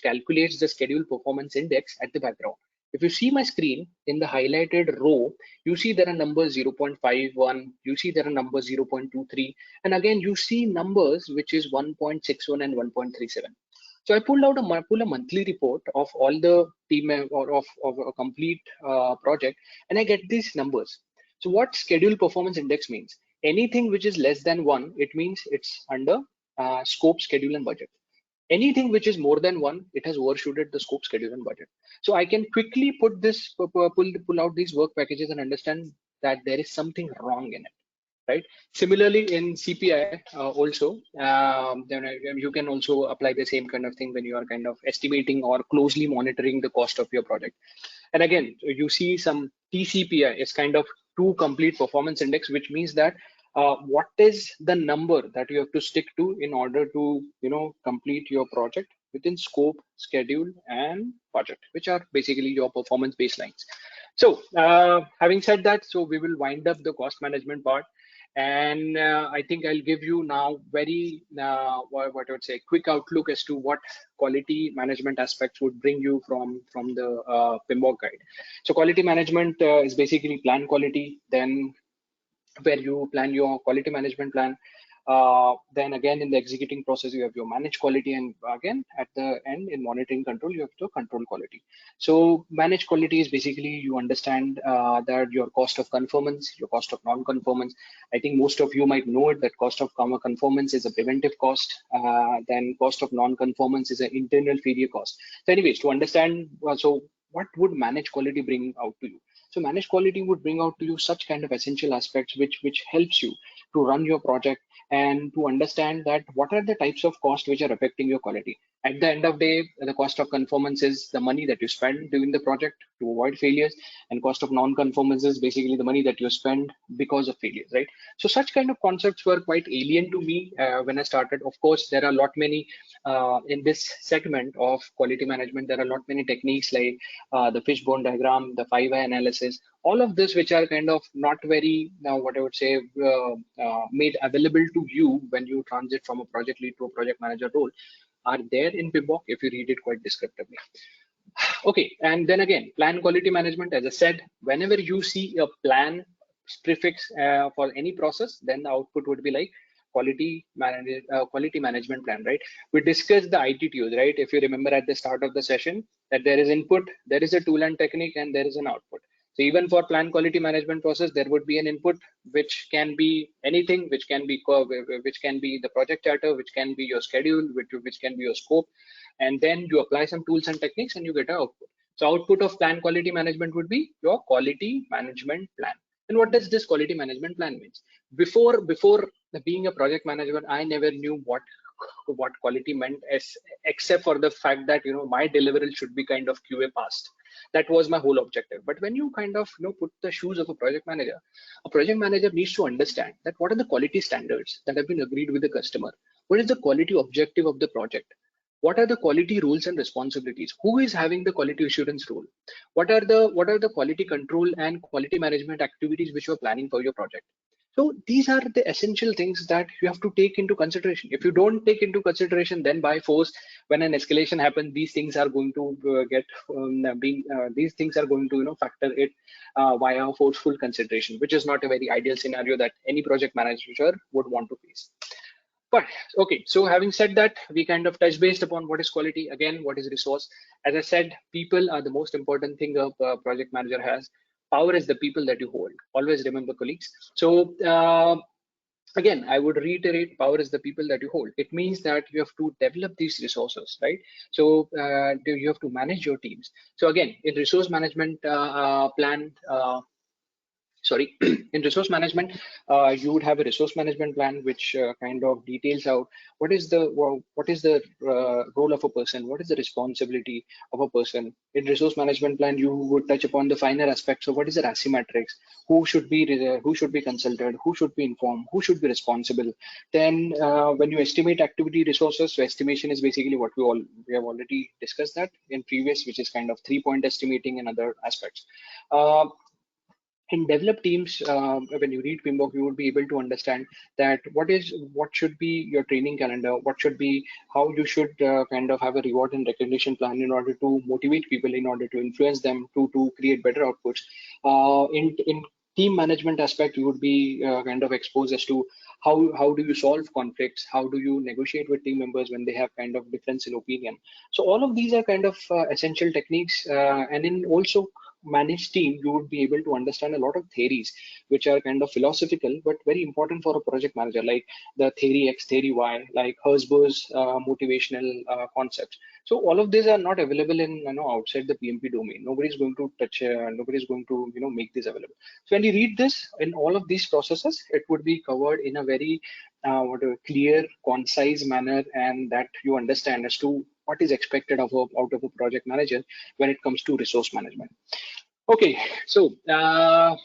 calculates the schedule performance index at the background. If you see my screen in the highlighted row, you see there are numbers 0.51, you see there are numbers 0.23, and again you see numbers which is 1.61 and 1.37. So I pull a monthly report of all the team or of a complete project, and I get these numbers. So what schedule performance index means? Anything which is less than 1, it means it's under scope, schedule, and budget. Anything which is more than 1, it has overshooted the scope, schedule, and budget. So I can quickly pull out these work packages and understand that there is something wrong in it, right? Similarly, in CPI also, then you can also apply the same kind of thing when you are kind of estimating or closely monitoring the cost of your project. And again, you see some TCPI is kind of two complete performance index, which means that what is the number that you have to stick to in order to complete your project within scope, schedule, and budget, which are basically your performance baselines. So having said that, so we will wind up the cost management part. And I think I'll give you now very what I would say quick outlook as to what quality management aspects would bring you from the PMBOK guide. So quality management is basically plan quality, then where you plan your quality management plan. Then again, in the executing process, you have your manage quality, and again at the end in monitoring control, you have to control quality. So manage quality is basically you understand that your cost of conformance, your cost of non-conformance. I think most of you might know it, that cost of conformance is a preventive cost. Then cost of non-conformance is an internal failure cost. So anyways, to understand, so what would manage quality bring out to you? So managed quality would bring out to you such kind of essential aspects which helps you to run your project and to understand that what are the types of costs which are affecting your quality. At the end of the day, the cost of conformance is the money that you spend during the project to avoid failures, and cost of non-conformance is basically the money that you spend because of failures, right? So such kind of concepts were quite alien to me when I started. Of course, there are a lot many in this segment of quality management. There are a lot many techniques like the fishbone diagram, the 5 eye analysis, all of this, which are kind of not very, what I would say, made available to you when you transit from a project lead to a project manager role, are there in PMBOK if you read it quite descriptively. Okay, and then again, plan quality management. As I said, whenever you see a plan prefix for any process, then the output would be like quality management plan, right? We discussed the ITTUs, right? If you remember at the start of the session, that there is input, there is a tool and technique, and there is an output. So even for plan quality management process, there would be an input, which can be anything, which can be the project charter, which can be your schedule, which can be your scope, and then you apply some tools and techniques and you get an output. So output of plan quality management would be your quality management plan. And what does this quality management plan means? Before being a project manager, I never knew what quality meant, except for the fact that my deliverable should be kind of QA passed. That was my whole objective. But when you kind of put the shoes of a project manager needs to understand that what are the quality standards that have been agreed with the customer. What is the quality objective of the project? What are the quality rules and responsibilities? Who is having the quality assurance role? What are the quality control and quality management activities which you are planning for your project? So these are the essential things that you have to take into consideration. If you don't take into consideration, then by force, when an escalation happens, these things are going to these things are going to factor it via forceful consideration, which is not a very ideal scenario that any project manager would want to face. But okay, so having said that, we kind of touch based upon what is quality. Again, what is resource? As I said, people are the most important thing a project manager has. Power is the people that you hold. Always remember, colleagues. So again, I would reiterate, power is the people that you hold. It means that you have to develop these resources, right? So you have to manage your teams. So again, in resource management plan, sorry, in resource management, you would have a resource management plan which kind of details out what is the role of a person, what is the responsibility of a person. In resource management plan, you would touch upon the finer aspects of what is the RACI matrix, who should be consulted, who should be informed, who should be responsible. Then when you estimate activity resources, so estimation is basically what we have already discussed that in previous, which is kind of 3-point estimating and other aspects. In developed teams, when you read PMBOK, you will be able to understand that what should be your training calendar, what should be, how you should kind of have a reward and recognition plan in order to motivate people, in order to influence them to create better outputs. In team management aspect, you would be kind of exposed as to how do you solve conflicts, how do you negotiate with team members when they have kind of difference in opinion. So all of these are kind of essential techniques, and in also managed team, you would be able to understand a lot of theories which are kind of philosophical but very important for a project manager, like the theory X, theory Y, like Herzberg's motivational concepts. So all of these are not available in outside the PMP domain. Nobody's going to touch, nobody's going to make this available. So when you read this in all of these processes, it would be covered in a very clear, concise manner, and that you understand as to what is expected out of a project manager when it comes to resource management. Okay, so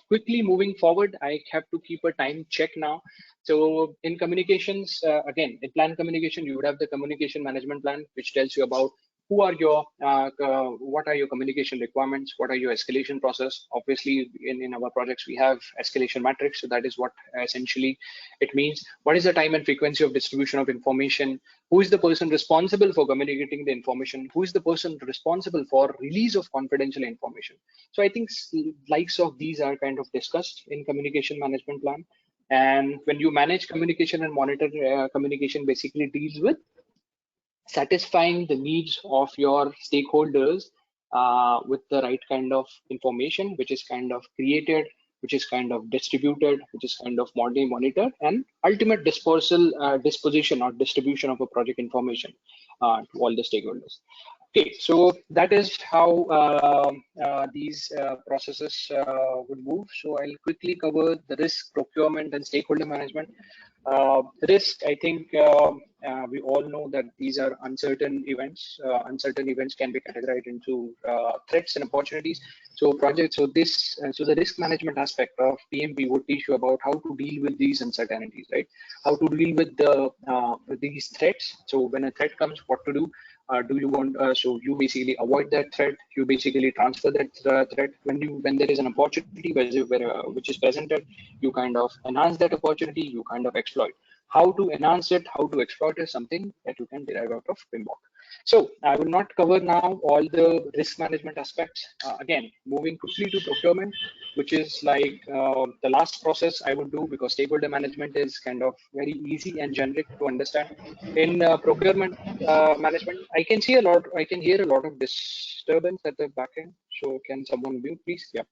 quickly moving forward, I have to keep a time check now. So in communications, again, in plan communication, you would have the communication management plan, which tells you about what are your communication requirements, what are your escalation process. Obviously, in our projects, we have escalation matrix. So that is what essentially it means. What is the time and frequency of distribution of information? Who is the person responsible for communicating the information? Who is the person responsible for release of confidential information? So I think likes of these are kind of discussed in communication management plan. And when you manage communication and monitor communication, basically deals with satisfying the needs of your stakeholders with the right kind of information, which is kind of created, which is kind of distributed, which is kind of monitored, and ultimate disposition or distribution of a project information to all the stakeholders. Okay, so that is how these processes would move. So I'll quickly cover the risk, procurement, and stakeholder management. Risk, I think we all know that these are uncertain events. Uncertain events can be categorized into threats and opportunities. So so the risk management aspect of PMP would teach you about how to deal with these uncertainties, right? How to deal with these threats. So when a threat comes, what to do? Do you want so you basically avoid that threat, you basically transfer that threat when there is an opportunity which is presented, you kind of enhance that opportunity, you kind of exploit. How to enhance it, how to exploit is something that you can derive out of PMBOK. So I will not cover now all the risk management aspects. Again, moving quickly to procurement, which is like the last process I would do, because stakeholder management is kind of very easy and generic to understand. In procurement management, I can hear a lot of disturbance at the back end. So can someone mute, please? Yeah.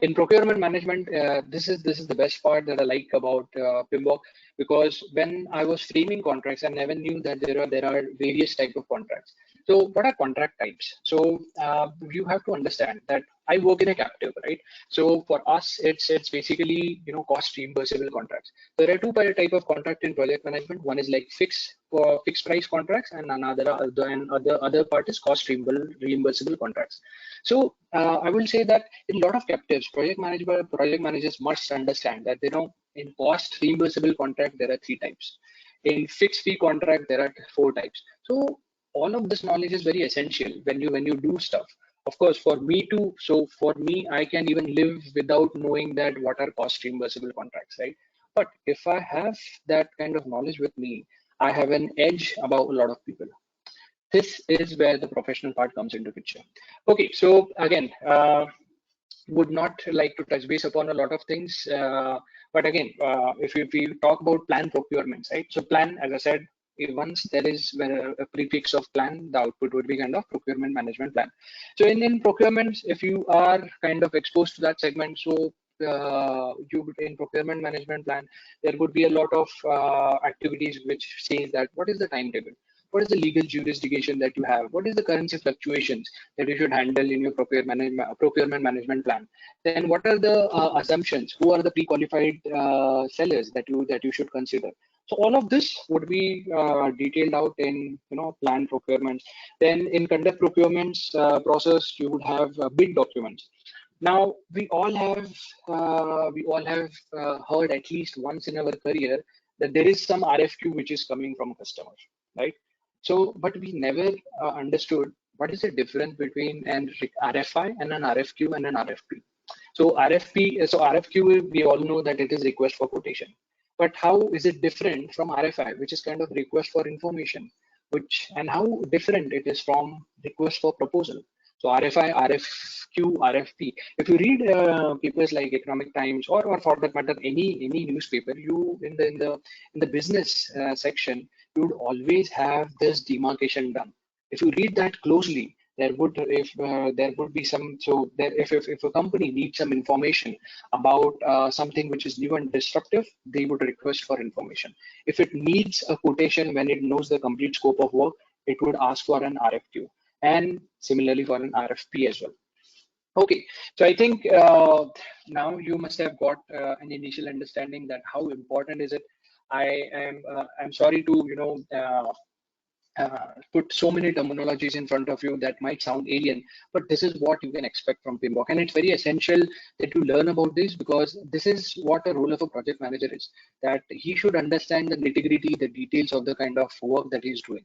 In procurement management, this is the best part that I like about PMBOK, because when I was framing contracts, I never knew that there are various type of contracts. So what are contract types? So you have to understand that I work in a captive, right? So for us, it's basically cost reimbursable contracts. There are two type of contract in project management. One is like fixed price contracts, and other part is cost reimbursable contracts. So I will say that in a lot of captives, project managers must understand that in cost reimbursable contract there are three types. In fixed fee contract there are four types. So all of this knowledge is very essential when you do stuff. Of course, for me too. So for me, I can even live without knowing that what are cost reimbursable contracts, right? But if I have that kind of knowledge with me, I have an edge above a lot of people. This is where the professional part comes into picture. Okay, so again, would not like to touch base upon a lot of things, but again, if we talk about plan procurements, right? So plan, as I said, once there is a prefix of plan, the output would be kind of procurement management plan. So in procurements, if you are kind of exposed to that segment, so you in procurement management plan, there would be a lot of activities which says that what is the timetable, what is the legal jurisdiction that you have, what is the currency fluctuations that you should handle in your procurement management plan. Then what are the assumptions, who are the pre-qualified sellers that you should consider. So all of this would be detailed out in plan procurements. Then in conduct procurements process, you would have bid documents. Now we all have heard at least once in our career that there is some RFQ which is coming from a customer, right? So, but we never understood what is the difference between an RFI and an RFQ and an RFP. So RFQ, we all know that it is request for quotation. But how is it different from RFI, which is kind of request for information, and how different it is from request for proposal. So RFI, RFQ, RFP. If you read papers like Economic Times, or for that matter any newspaper, you in the business section, you would always have this demarcation done. If you read that closely, there would be some. So there, if a company needs some information about something which is new and disruptive, they would request for information. If it needs a quotation when it knows the complete scope of work, it would ask for an RFQ, and similarly for an RFP as well. Okay, so I think now you must have got an initial understanding that how important is it. I'm sorry to put so many terminologies in front of you that might sound alien, but this is what you can expect from PMBOK, and it's very essential that you learn about this, because this is what a role of a project manager is. That he should understand the nitty-gritty, the details of the kind of work that he's doing.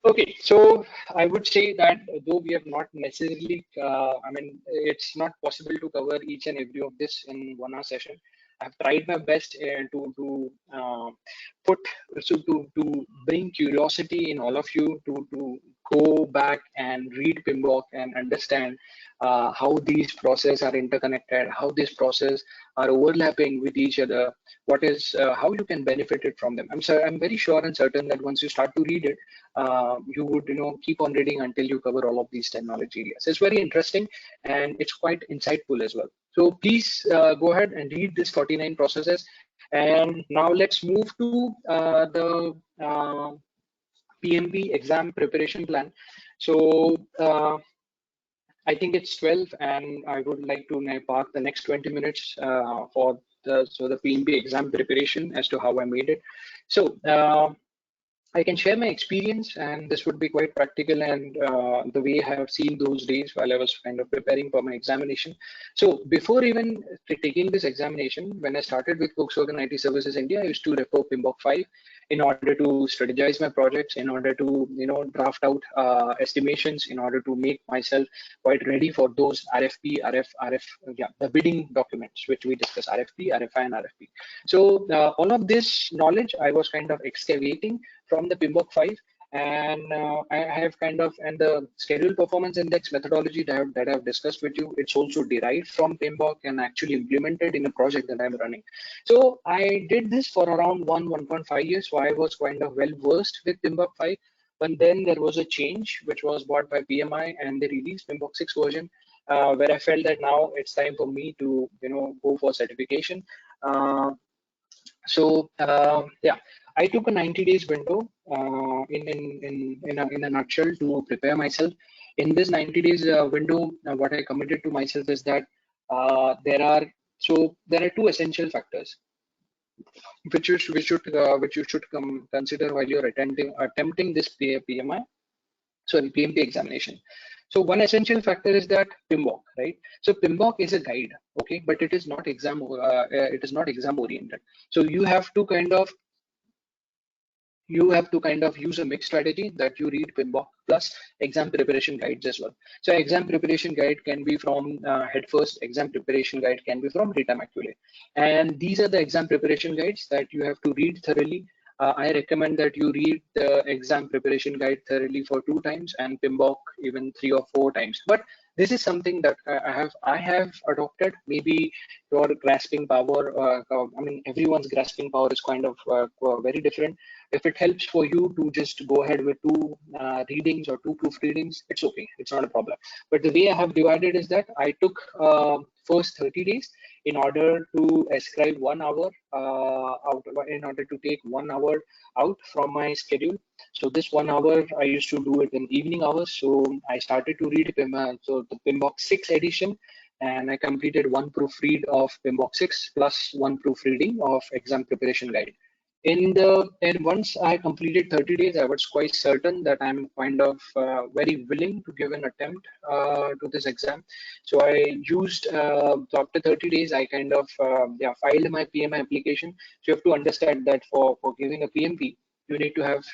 Okay, so I would say that though we have not necessarily, it's not possible to cover each and every of this in 1 hour session. I've tried my best put to bring curiosity in all of you to go back and read PMBOK and understand how these processes are interconnected, how these processes are overlapping with each other, what is how you can benefit it from them. I'm very sure and certain that once you start to read it, you would keep on reading until you cover all of these technology areas. It's very interesting and it's quite insightful as well. So please go ahead and read this 49 processes. And now let's move to the PMP exam preparation plan. So I think it's 12, and I would like to now park the next 20 minutes for the PMP exam preparation as to how I made it. So I can share my experience, and this would be quite practical and the way I have seen those days while I was kind of preparing for my examination. So before even taking this examination, when I started with Volkswagen IT Services India, I used to refer PMBOK 5 in order to strategize my projects, in order to draft out estimations, in order to make myself quite ready for those RFP, yeah, the bidding documents which we discuss, RFP, RFI, and RFP. So all of this knowledge I was kind of excavating from the PMBOK 5, and I have kind of, and the schedule performance index methodology that I've discussed with you, it's also derived from PMBOK and actually implemented in a project that I'm running. So I did this for around 1.5 years, so I was kind of well versed with PMBOK 5. But then there was a change which was bought by PMI, and they released PMBOK 6 version, where I felt that now it's time for me to go for certification. Uh, yeah, I took a 90 days window in a nutshell to prepare myself. In this 90 days window, what I committed to myself is that there are two essential factors which you should consider while you're attempting this PMP examination. So one essential factor is that PMBOK, right? So PMBOK is a guide, okay, but it is not exam oriented. So you have to kind of use a mixed strategy that you read PMBOK plus exam preparation guides as well. So exam preparation guide can be from head first, exam preparation guide can be from Rita Macule. And these are the exam preparation guides that you have to read thoroughly. I recommend that you read the exam preparation guide thoroughly for 2 times and PMBOK even 3 or 4 times. But this is something that I have adopted. Maybe your grasping power, I mean, everyone's grasping power is kind of very different. If it helps for you to just go ahead with two readings or two proofreadings, it's okay. It's not a problem. But the way I have divided is that I took first 30 days in order to ascribe 1 hour out, in order to take 1 hour out from my schedule. So this 1 hour, I used to do it in evening hours. So I started to read the PMBOK 6 edition, and I completed one proofread of PMBOK 6 plus one proofreading of exam preparation guide. And once I completed 30 days, I was quite certain that I'm kind of very willing to give an attempt to this exam. So I used so after 30 days, I kind of filed my PMI application. So you have to understand that for giving a PMP, you need to have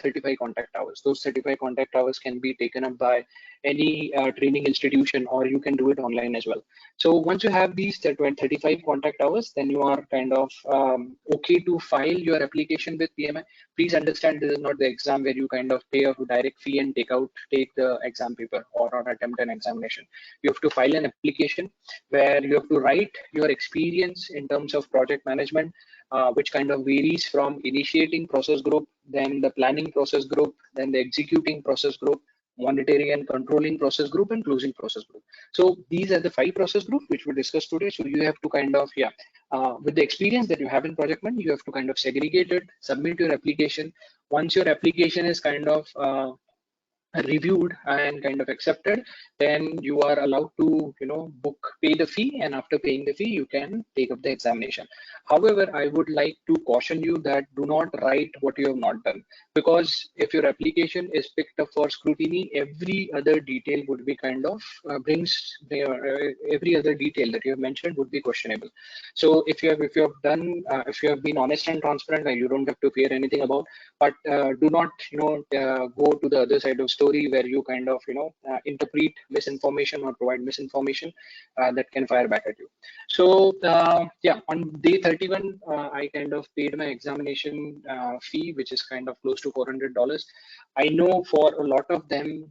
35 contact hours. Those 35 contact hours can be taken up by any training institution, or you can do it online as well. So once you have these 35 contact hours, then you are kind of okay to file your application with PMI. Please understand, this is not the exam where you kind of pay a direct fee and take the exam paper or attempt an examination. You have to file an application where you have to write your experience in terms of project management, which kind of varies from initiating process group, then the planning process group, then the executing process group, monitoring and controlling process group, and closing process group. So these are the 5 process groups which we discussed today. So you have to kind of, with the experience that you have in project management, you have to kind of segregate it, submit your application. Once your application is kind of reviewed and kind of accepted, then you are allowed to pay the fee, and after paying the fee you can take up the examination. However, I would like to caution you that do not write what you have not done, because if your application is picked up for scrutiny, every other detail would be kind of every other detail that you have mentioned would be questionable. So if you have been honest and transparent, you don't have to fear anything about. But do not go to the other side of story where you kind of interpret misinformation or provide misinformation that can fire back at you. So on day 31, I kind of paid my examination fee, which is kind of close to $400. I know for a lot of them,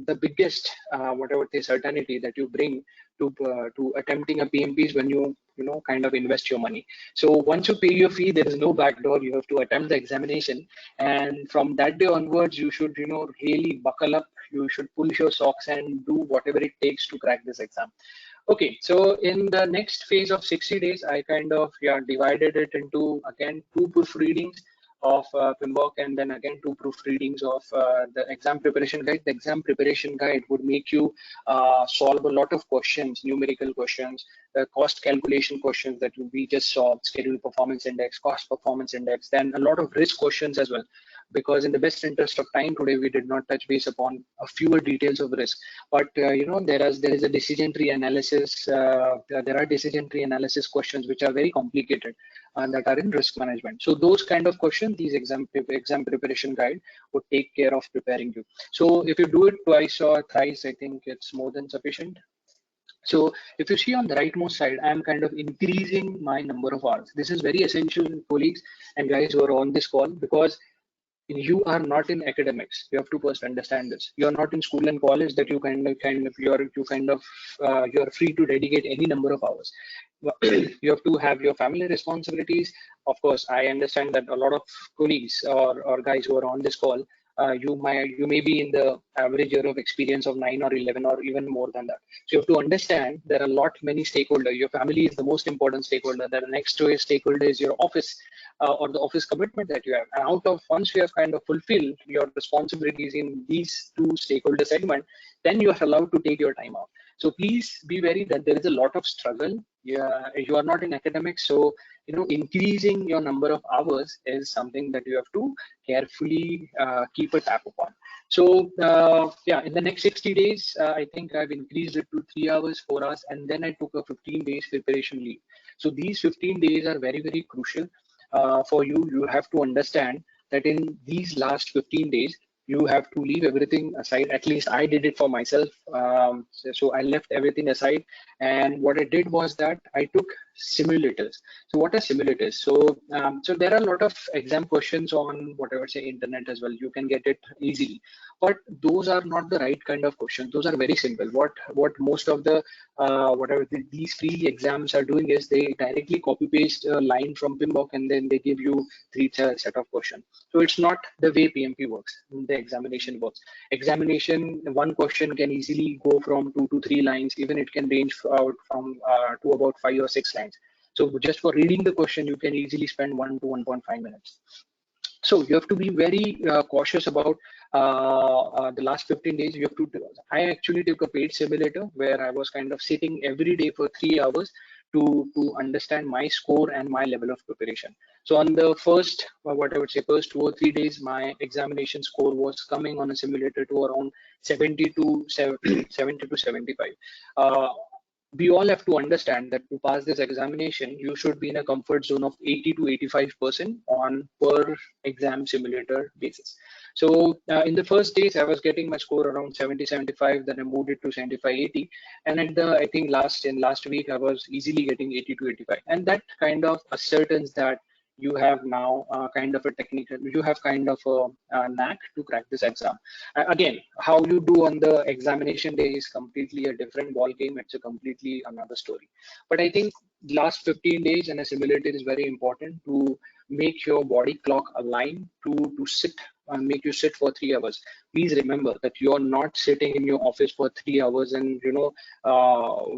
the biggest whatever the certainty that you bring to attempting a PMP is when you kind of invest your money. So once you pay your fee, there is no backdoor. You have to attempt the examination, and from that day onwards, you should really buckle up. You should pull your socks and do whatever it takes to crack this exam. Okay, so in the next phase of 60 days, I kind of divided it into again 2 proofreadings. of PMBOK, and then again 2 proofreadings of the exam preparation guide. The exam preparation guide would make you solve a lot of questions, numerical questions, the cost calculation questions that we just saw, schedule performance index, cost performance index, then a lot of risk questions as well. Because in the best interest of time today, we did not touch base upon a fewer details of risk. But there is a decision tree analysis. There are decision tree analysis questions which are very complicated and that are in risk management. So those kind of questions, these exam preparation guide would take care of preparing you. So if you do it twice or thrice, I think it's more than sufficient. So if you see on the rightmost side, I'm kind of increasing my number of hours. This is very essential, colleagues and guys who are on this call, because you are not in academics. You have to first understand this. You're not in school and college that you you're free to dedicate any number of hours. You have to have your family responsibilities. Of course, I understand that a lot of colleagues or guys who are on this call, you may be in the average year of experience of 9 or 11 or even more than that. So you have to understand there are a lot many stakeholders. Your family is the most important stakeholder. The next to a stakeholder is your office, or the office commitment that you have. And out of once you have kind of fulfilled your responsibilities in these two stakeholder segment, then you are allowed to take your time off. So please be wary that there is a lot of struggle. Yeah, you are not in academics, so increasing your number of hours is something that you have to carefully keep a tap upon. So yeah, in the next 60 days, I think I've increased it to 3 hours, 4 hours, and then I took a 15 days preparation leave. So these 15 days are very, very crucial for you. You have to understand that in these last 15 days, you have to leave everything aside. At least I did it for myself. So I left everything aside. And what I did was that I took simulators. So what are simulators? So there are a lot of exam questions on whatever say internet as well. You can get it easily, but those are not the right kind of questions. Those are very simple. What most of the these free exams are doing is they directly copy paste a line from PMBOK and then they give you 3 set of questions. So it's not the way PMP works. The examination works. Examination, one question can easily go from 2 to 3 lines. Even it can range out from to about 5 or 6 lines. So just for reading the question, you can easily spend 1 to 1.5 minutes. So you have to be very cautious about the last 15 days. You have to. I actually took a paid simulator where I was kind of sitting every day for 3 hours to understand my score and my level of preparation. So on the first, what I would say, first 2 or 3 days, my examination score was coming on a simulator to around 70 to 70 to 75. We all have to understand that to pass this examination, you should be in a comfort zone of 80 to 85% on per exam simulator basis. So in the first days, I was getting my score around 70, 75, then I moved it to 75, 80. And at the, I think last week, I was easily getting 80 to 85. And that kind of ascertains that you have now kind of a technical, you have kind of a knack to crack this exam. Again, how you do on the examination day is completely a different ball game. It's a completely another story. But I think last 15 days and a simulator is very important to make your body clock align to sit and make you sit for 3 hours. Please remember that you're not sitting in your office for 3 hours and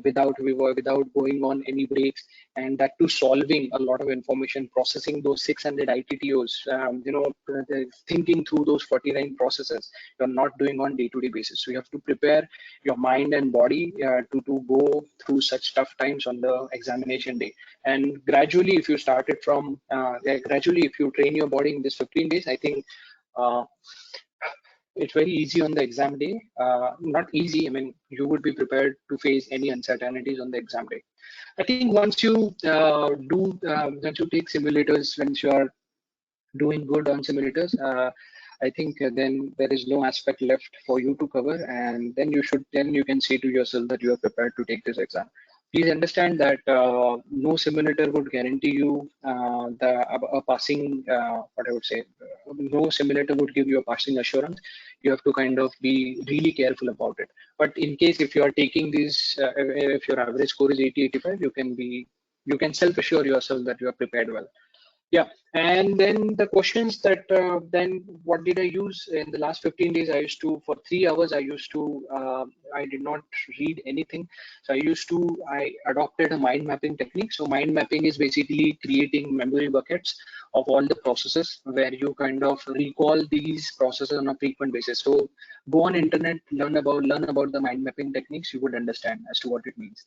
without going on any breaks, and that too solving a lot of information, processing those 600 ITTOs, thinking through those 49 processes. You're not doing on day-to-day basis. So you have to prepare your mind and body to go through such tough times on the examination day. And gradually, if you started from gradually, if you train your body in this 15 days, I think it's very easy on the exam day. Not easy, I mean, you would be prepared to face any uncertainties on the exam day. I think once you once you take simulators, once you are doing good on simulators, I think then there is no aspect left for you to cover, and then you can say to yourself that you are prepared to take this exam. Please understand that no simulator would guarantee you a passing. What I would say, no simulator would give you a passing assurance. You have to kind of be really careful about it. But in case if you are taking these, if your average score is 80, 85, you can self assure yourself that you are prepared well. Yeah, And then the questions that then what did I use in the last 15 days? I used to, for 3 hours, I did not read anything. So I adopted a mind mapping technique. So mind mapping is basically creating memory buckets of all the processes where you kind of recall these processes on a frequent basis. So go on internet, learn about the mind mapping techniques. You would understand as to what it means.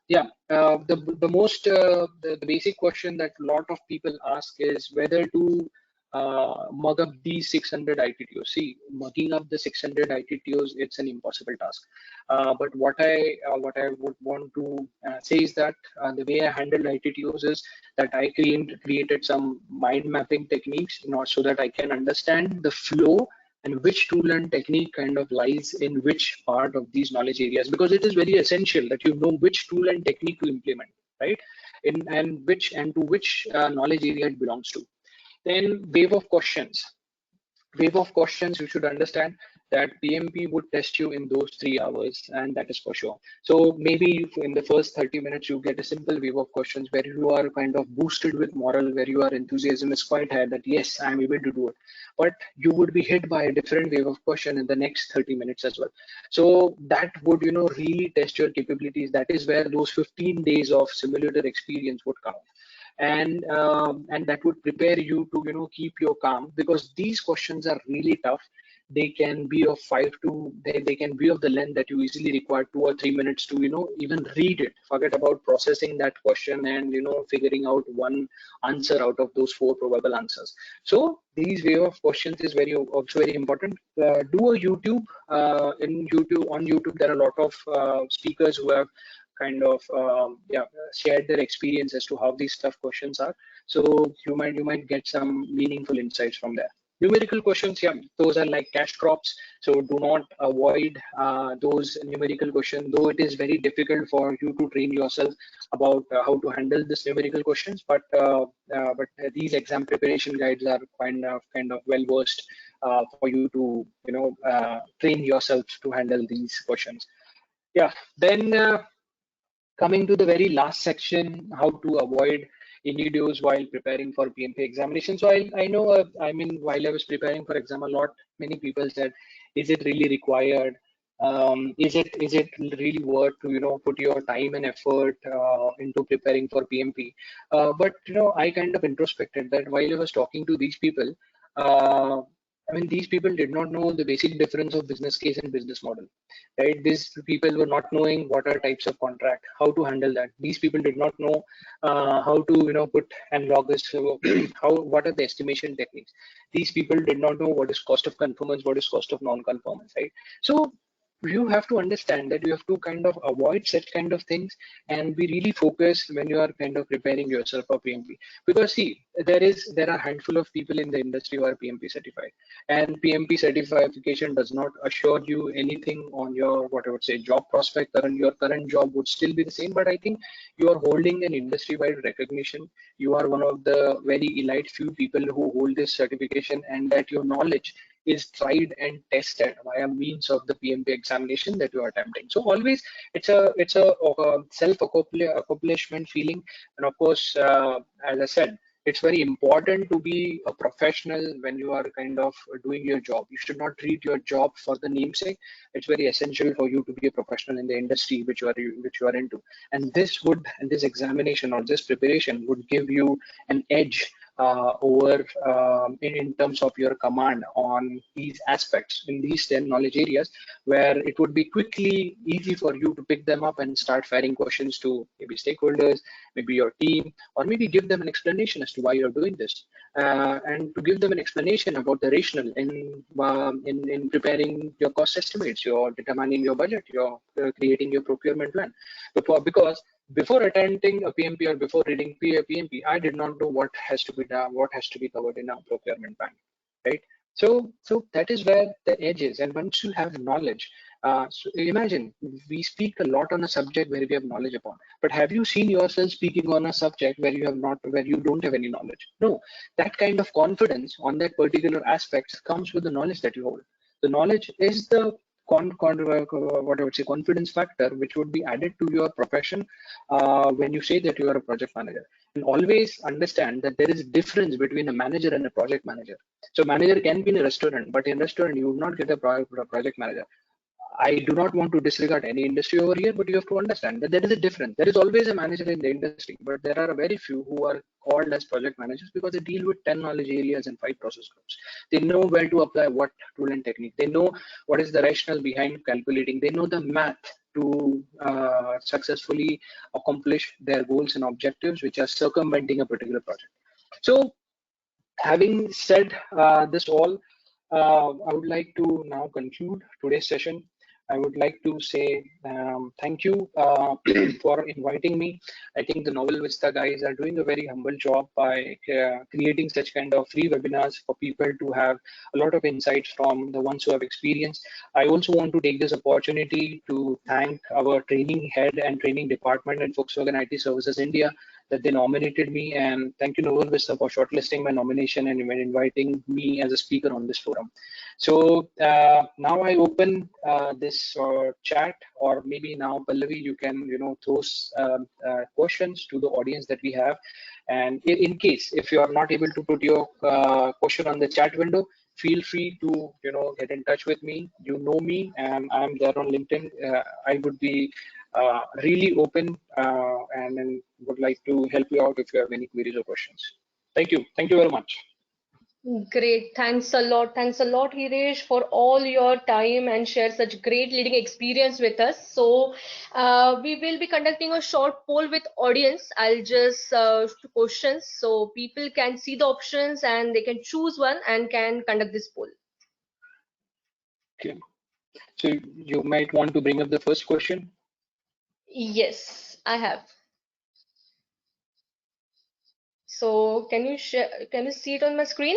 Yeah, the basic question that a lot of people ask is whether to mug up these 600 ITTOs. See, mugging up the 600 ITTOs, it's an impossible task. But what I would want to say is that the way I handle ITTOs is that I created some mind mapping techniques, so that I can understand the flow and which tool and technique kind of lies in which part of these knowledge areas, because it is very essential that you know which tool and technique to implement, right, and to which knowledge area it belongs to. Then wave of questions, you should understand that PMP would test you in those 3 hours, and that is for sure. So maybe in the first 30 minutes, you get a simple wave of questions where you are kind of boosted with moral, where your enthusiasm is quite high that yes, I'm able to do it. But you would be hit by a different wave of question in the next 30 minutes as well. So that would, really test your capabilities. That is where those 15 days of simulator experience would count, and that would prepare you to keep your calm, because these questions are really tough. They can be of they can be of the length that you easily require 2 or 3 minutes to even read it. Forget about processing that question and figuring out one answer out of those four probable answers. So these way of questions is also very important. Do a YouTube. On YouTube there are a lot of speakers who have kind of shared their experience as to how these tough questions are. So you might get some meaningful insights from there. Numerical questions, yeah, those are like cash crops. So do not avoid those numerical questions, though it is very difficult for you to train yourself about how to handle this numerical questions. But these exam preparation guides are kind of well versed for you to train yourself to handle these questions. Yeah. Then coming to the very last section, how to avoid innuendos while preparing for PMP examination. So I know, while I was preparing for exam, many people said, is it really required? Is it really worth to put your time and effort into preparing for PMP? But I kind of introspected that while I was talking to these people. These people did not know the basic difference of business case and business model, right? These people were not knowing what are types of contract, how to handle that. These people did not know how to put and log this. What are the estimation techniques? These people did not know what is cost of conformance, what is cost of non-conformance, right? So you have to understand that you have to kind of avoid such kind of things and be really focused when you are kind of preparing yourself for PMP. Because see, there are a handful of people in the industry who are PMP certified, and PMP certification does not assure you anything on your, what I would say, job prospect. Your current job would still be the same, but I think you are holding an industry-wide recognition. You are one of the very elite few people who hold this certification, and that your knowledge is tried and tested via means of the PMP examination that you are attempting. So always it's a self accomplishment feeling, and of course, as I said, it's very important to be a professional when you are kind of doing your job. You should not treat your job for the namesake. It's very essential for you to be a professional in the industry which you are into. And this examination or this preparation would give you an edge over in terms of your command on these aspects in these 10 knowledge areas, where it would be quickly easy for you to pick them up and start firing questions to maybe stakeholders, maybe your team, or maybe give them an explanation as to why you're doing this, and to give them an explanation about the rationale in preparing your cost estimates, you're determining your budget, you're creating your procurement plan. Because before attending a PMP or before reading PMP, I did not know what has to be done, what has to be covered in a procurement plan, right? So that is where the edge is. And once you have knowledge, so imagine we speak a lot on a subject where we have knowledge upon, but have you seen yourself speaking on a subject where you don't have any knowledge? No, that kind of confidence on that particular aspect comes with the knowledge that you hold. The knowledge is the what I would say confidence factor which would be added to your profession when you say that you are a project manager. always understand that there is a difference between a manager and a project manager. So manager can be in a restaurant, but in restaurant you would not get a project manager. I do not want to disregard any industry over here, but you have to understand that there is a difference. There is always a manager in the industry, but there are very few who are called as project managers because they deal with 10 knowledge areas and 5 process groups. They know where to apply what tool and technique. They know what is the rationale behind calculating. They know the math to successfully accomplish their goals and objectives, which are circumventing a particular project. So having said this all, I would like to now conclude today's session. I would like to say thank you for inviting me. I think the Novel Vista guys are doing a very humble job by creating such kind of free webinars for people to have a lot of insights from the ones who have experience. I also want to take this opportunity to thank our training head and training department at Volkswagen IT Services India that they nominated me, and thank you Novel Vista for shortlisting my nomination and even inviting me as a speaker on this forum. So now I open this chat, or maybe now Pallavi, you can throw questions to the audience that we have, and in case if you are not able to put your question on the chat window, feel free to get in touch with me. You know me, and I'm there on LinkedIn. I would be really open and would like to help you out if you have any queries or questions. Thank you. Thank you very much. Great. Thanks a lot. Thanks a lot, Hitesh, for all your time and share such great leading experience with us. So we will be conducting a short poll with audience. I'll just questions so people can see the options and they can choose one and can conduct this poll. Okay. So you might want to bring up the first question. Yes, I have. So can you share? Can you see it on my screen?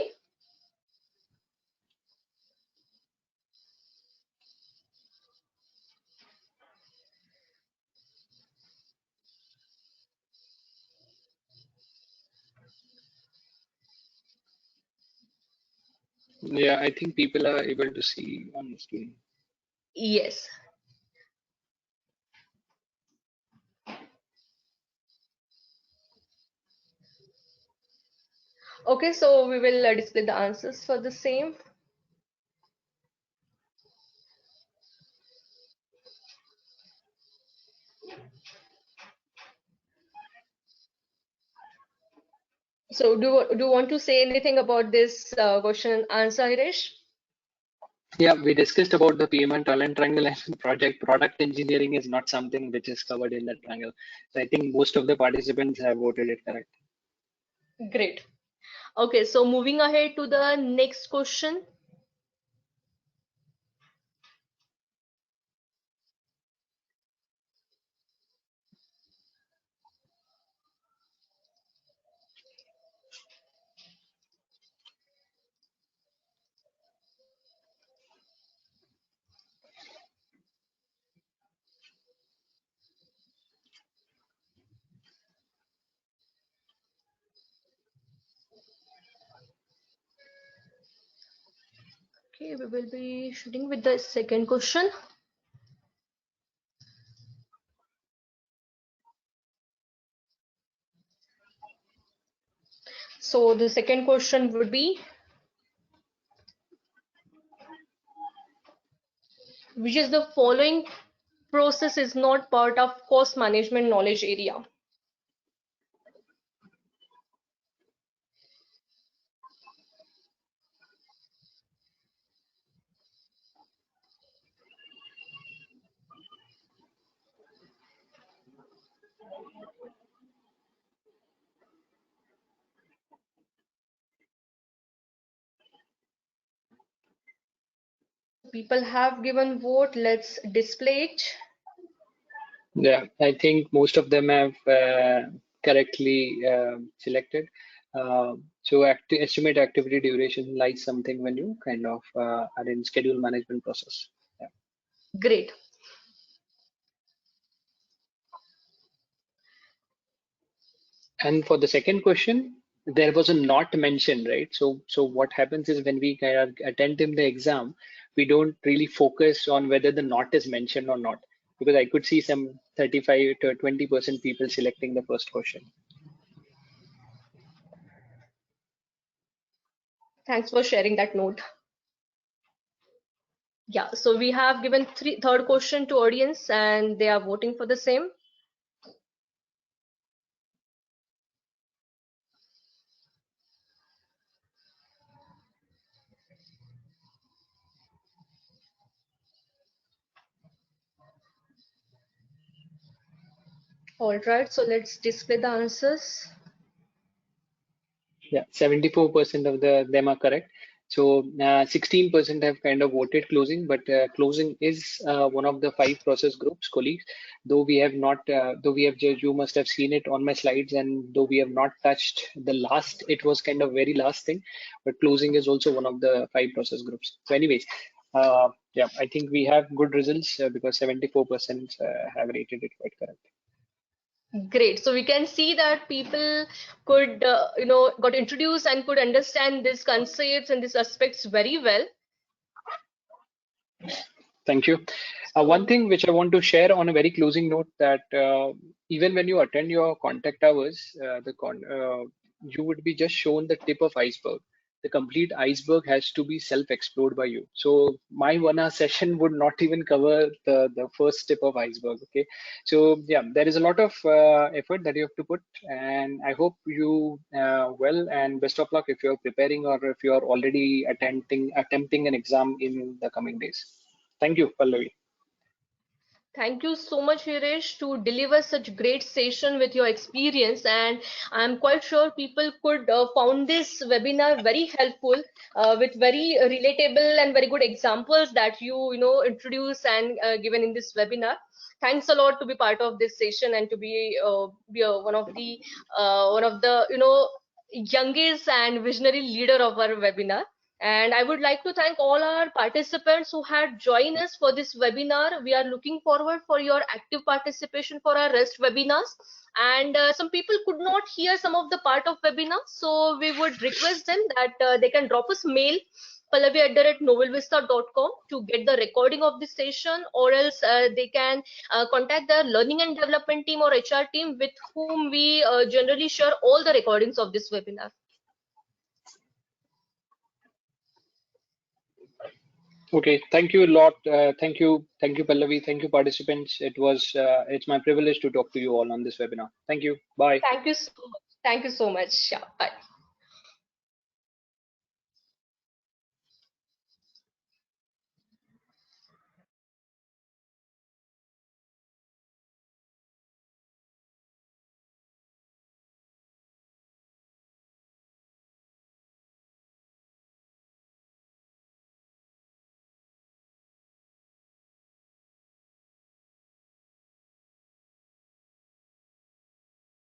Yeah, I think people are able to see on the screen. Yes. Okay, so we will display the answers for the same. So do you want to say anything about this question and answer, Hitesh? Yeah, we discussed about the PM and talent triangle, and product engineering is not something which is covered in that triangle. So I think most of the participants have voted it correct. Great. Okay, so moving ahead to the next question. Okay, we will be shooting with the second question. So the second question would be, which is the following process is not part of cost management knowledge area? People have given vote. Let's display it. Yeah, I think most of them have correctly selected. So estimate activity duration lies something when you kind of are in schedule management process. Yeah. Great. And for the second question, there was a not mentioned, right? So what happens is when we kind of attend in the exam, we don't really focus on whether the not is mentioned or not, because I could see some 35 to 20% people selecting the first question. Thanks for sharing that note. Yeah, so we have given third question to audience and they are voting for the same. All right, so let's display the answers. Yeah, 74% of them are correct. So 16% have kind of voted closing, but closing is one of the 5 process groups, colleagues. Though we have not, though we have just, you must have seen it on my slides, and though we have not touched the last, it was kind of very last thing, but closing is also one of the 5 process groups. So anyways, yeah, I think we have good results because 74% have rated it quite correct. Great. So we can see that people could, got introduced and could understand these concepts and these aspects very well. Thank you. One So thing which I want to share on a very closing note that even when you attend your contact hours, you would be just shown the tip of iceberg. The complete iceberg has to be self-explored by you. So my 1 hour session would not even cover the first tip of iceberg. Okay. So yeah, there is a lot of effort that you have to put, and I hope you well and best of luck if you're preparing or if you're already attempting an exam in the coming days. Thank you, Pallavi. thank you so much, Hirish, to deliver such great session with your experience. And I'm quite sure people could found this webinar very helpful with very relatable and very good examples that you introduce and given in this webinar. Thanks a lot to be part of this session and to be one of the youngest and visionary leader of our webinar. And I would like to thank all our participants who had joined us for this webinar. We are looking forward for your active participation for our rest webinars. And some people could not hear some of the part of webinar, so we would request them that they can drop us mail pallavi@novelvista.com to get the recording of this session, or else they can contact the learning and development team or HR team with whom we generally share all the recordings of this webinar. Okay, thank you a lot. Thank you, Pallavi. Thank you, participants. It's my privilege to talk to you all on this webinar. Thank you. Bye. Thank you so much. Thank you so much. Yeah, bye.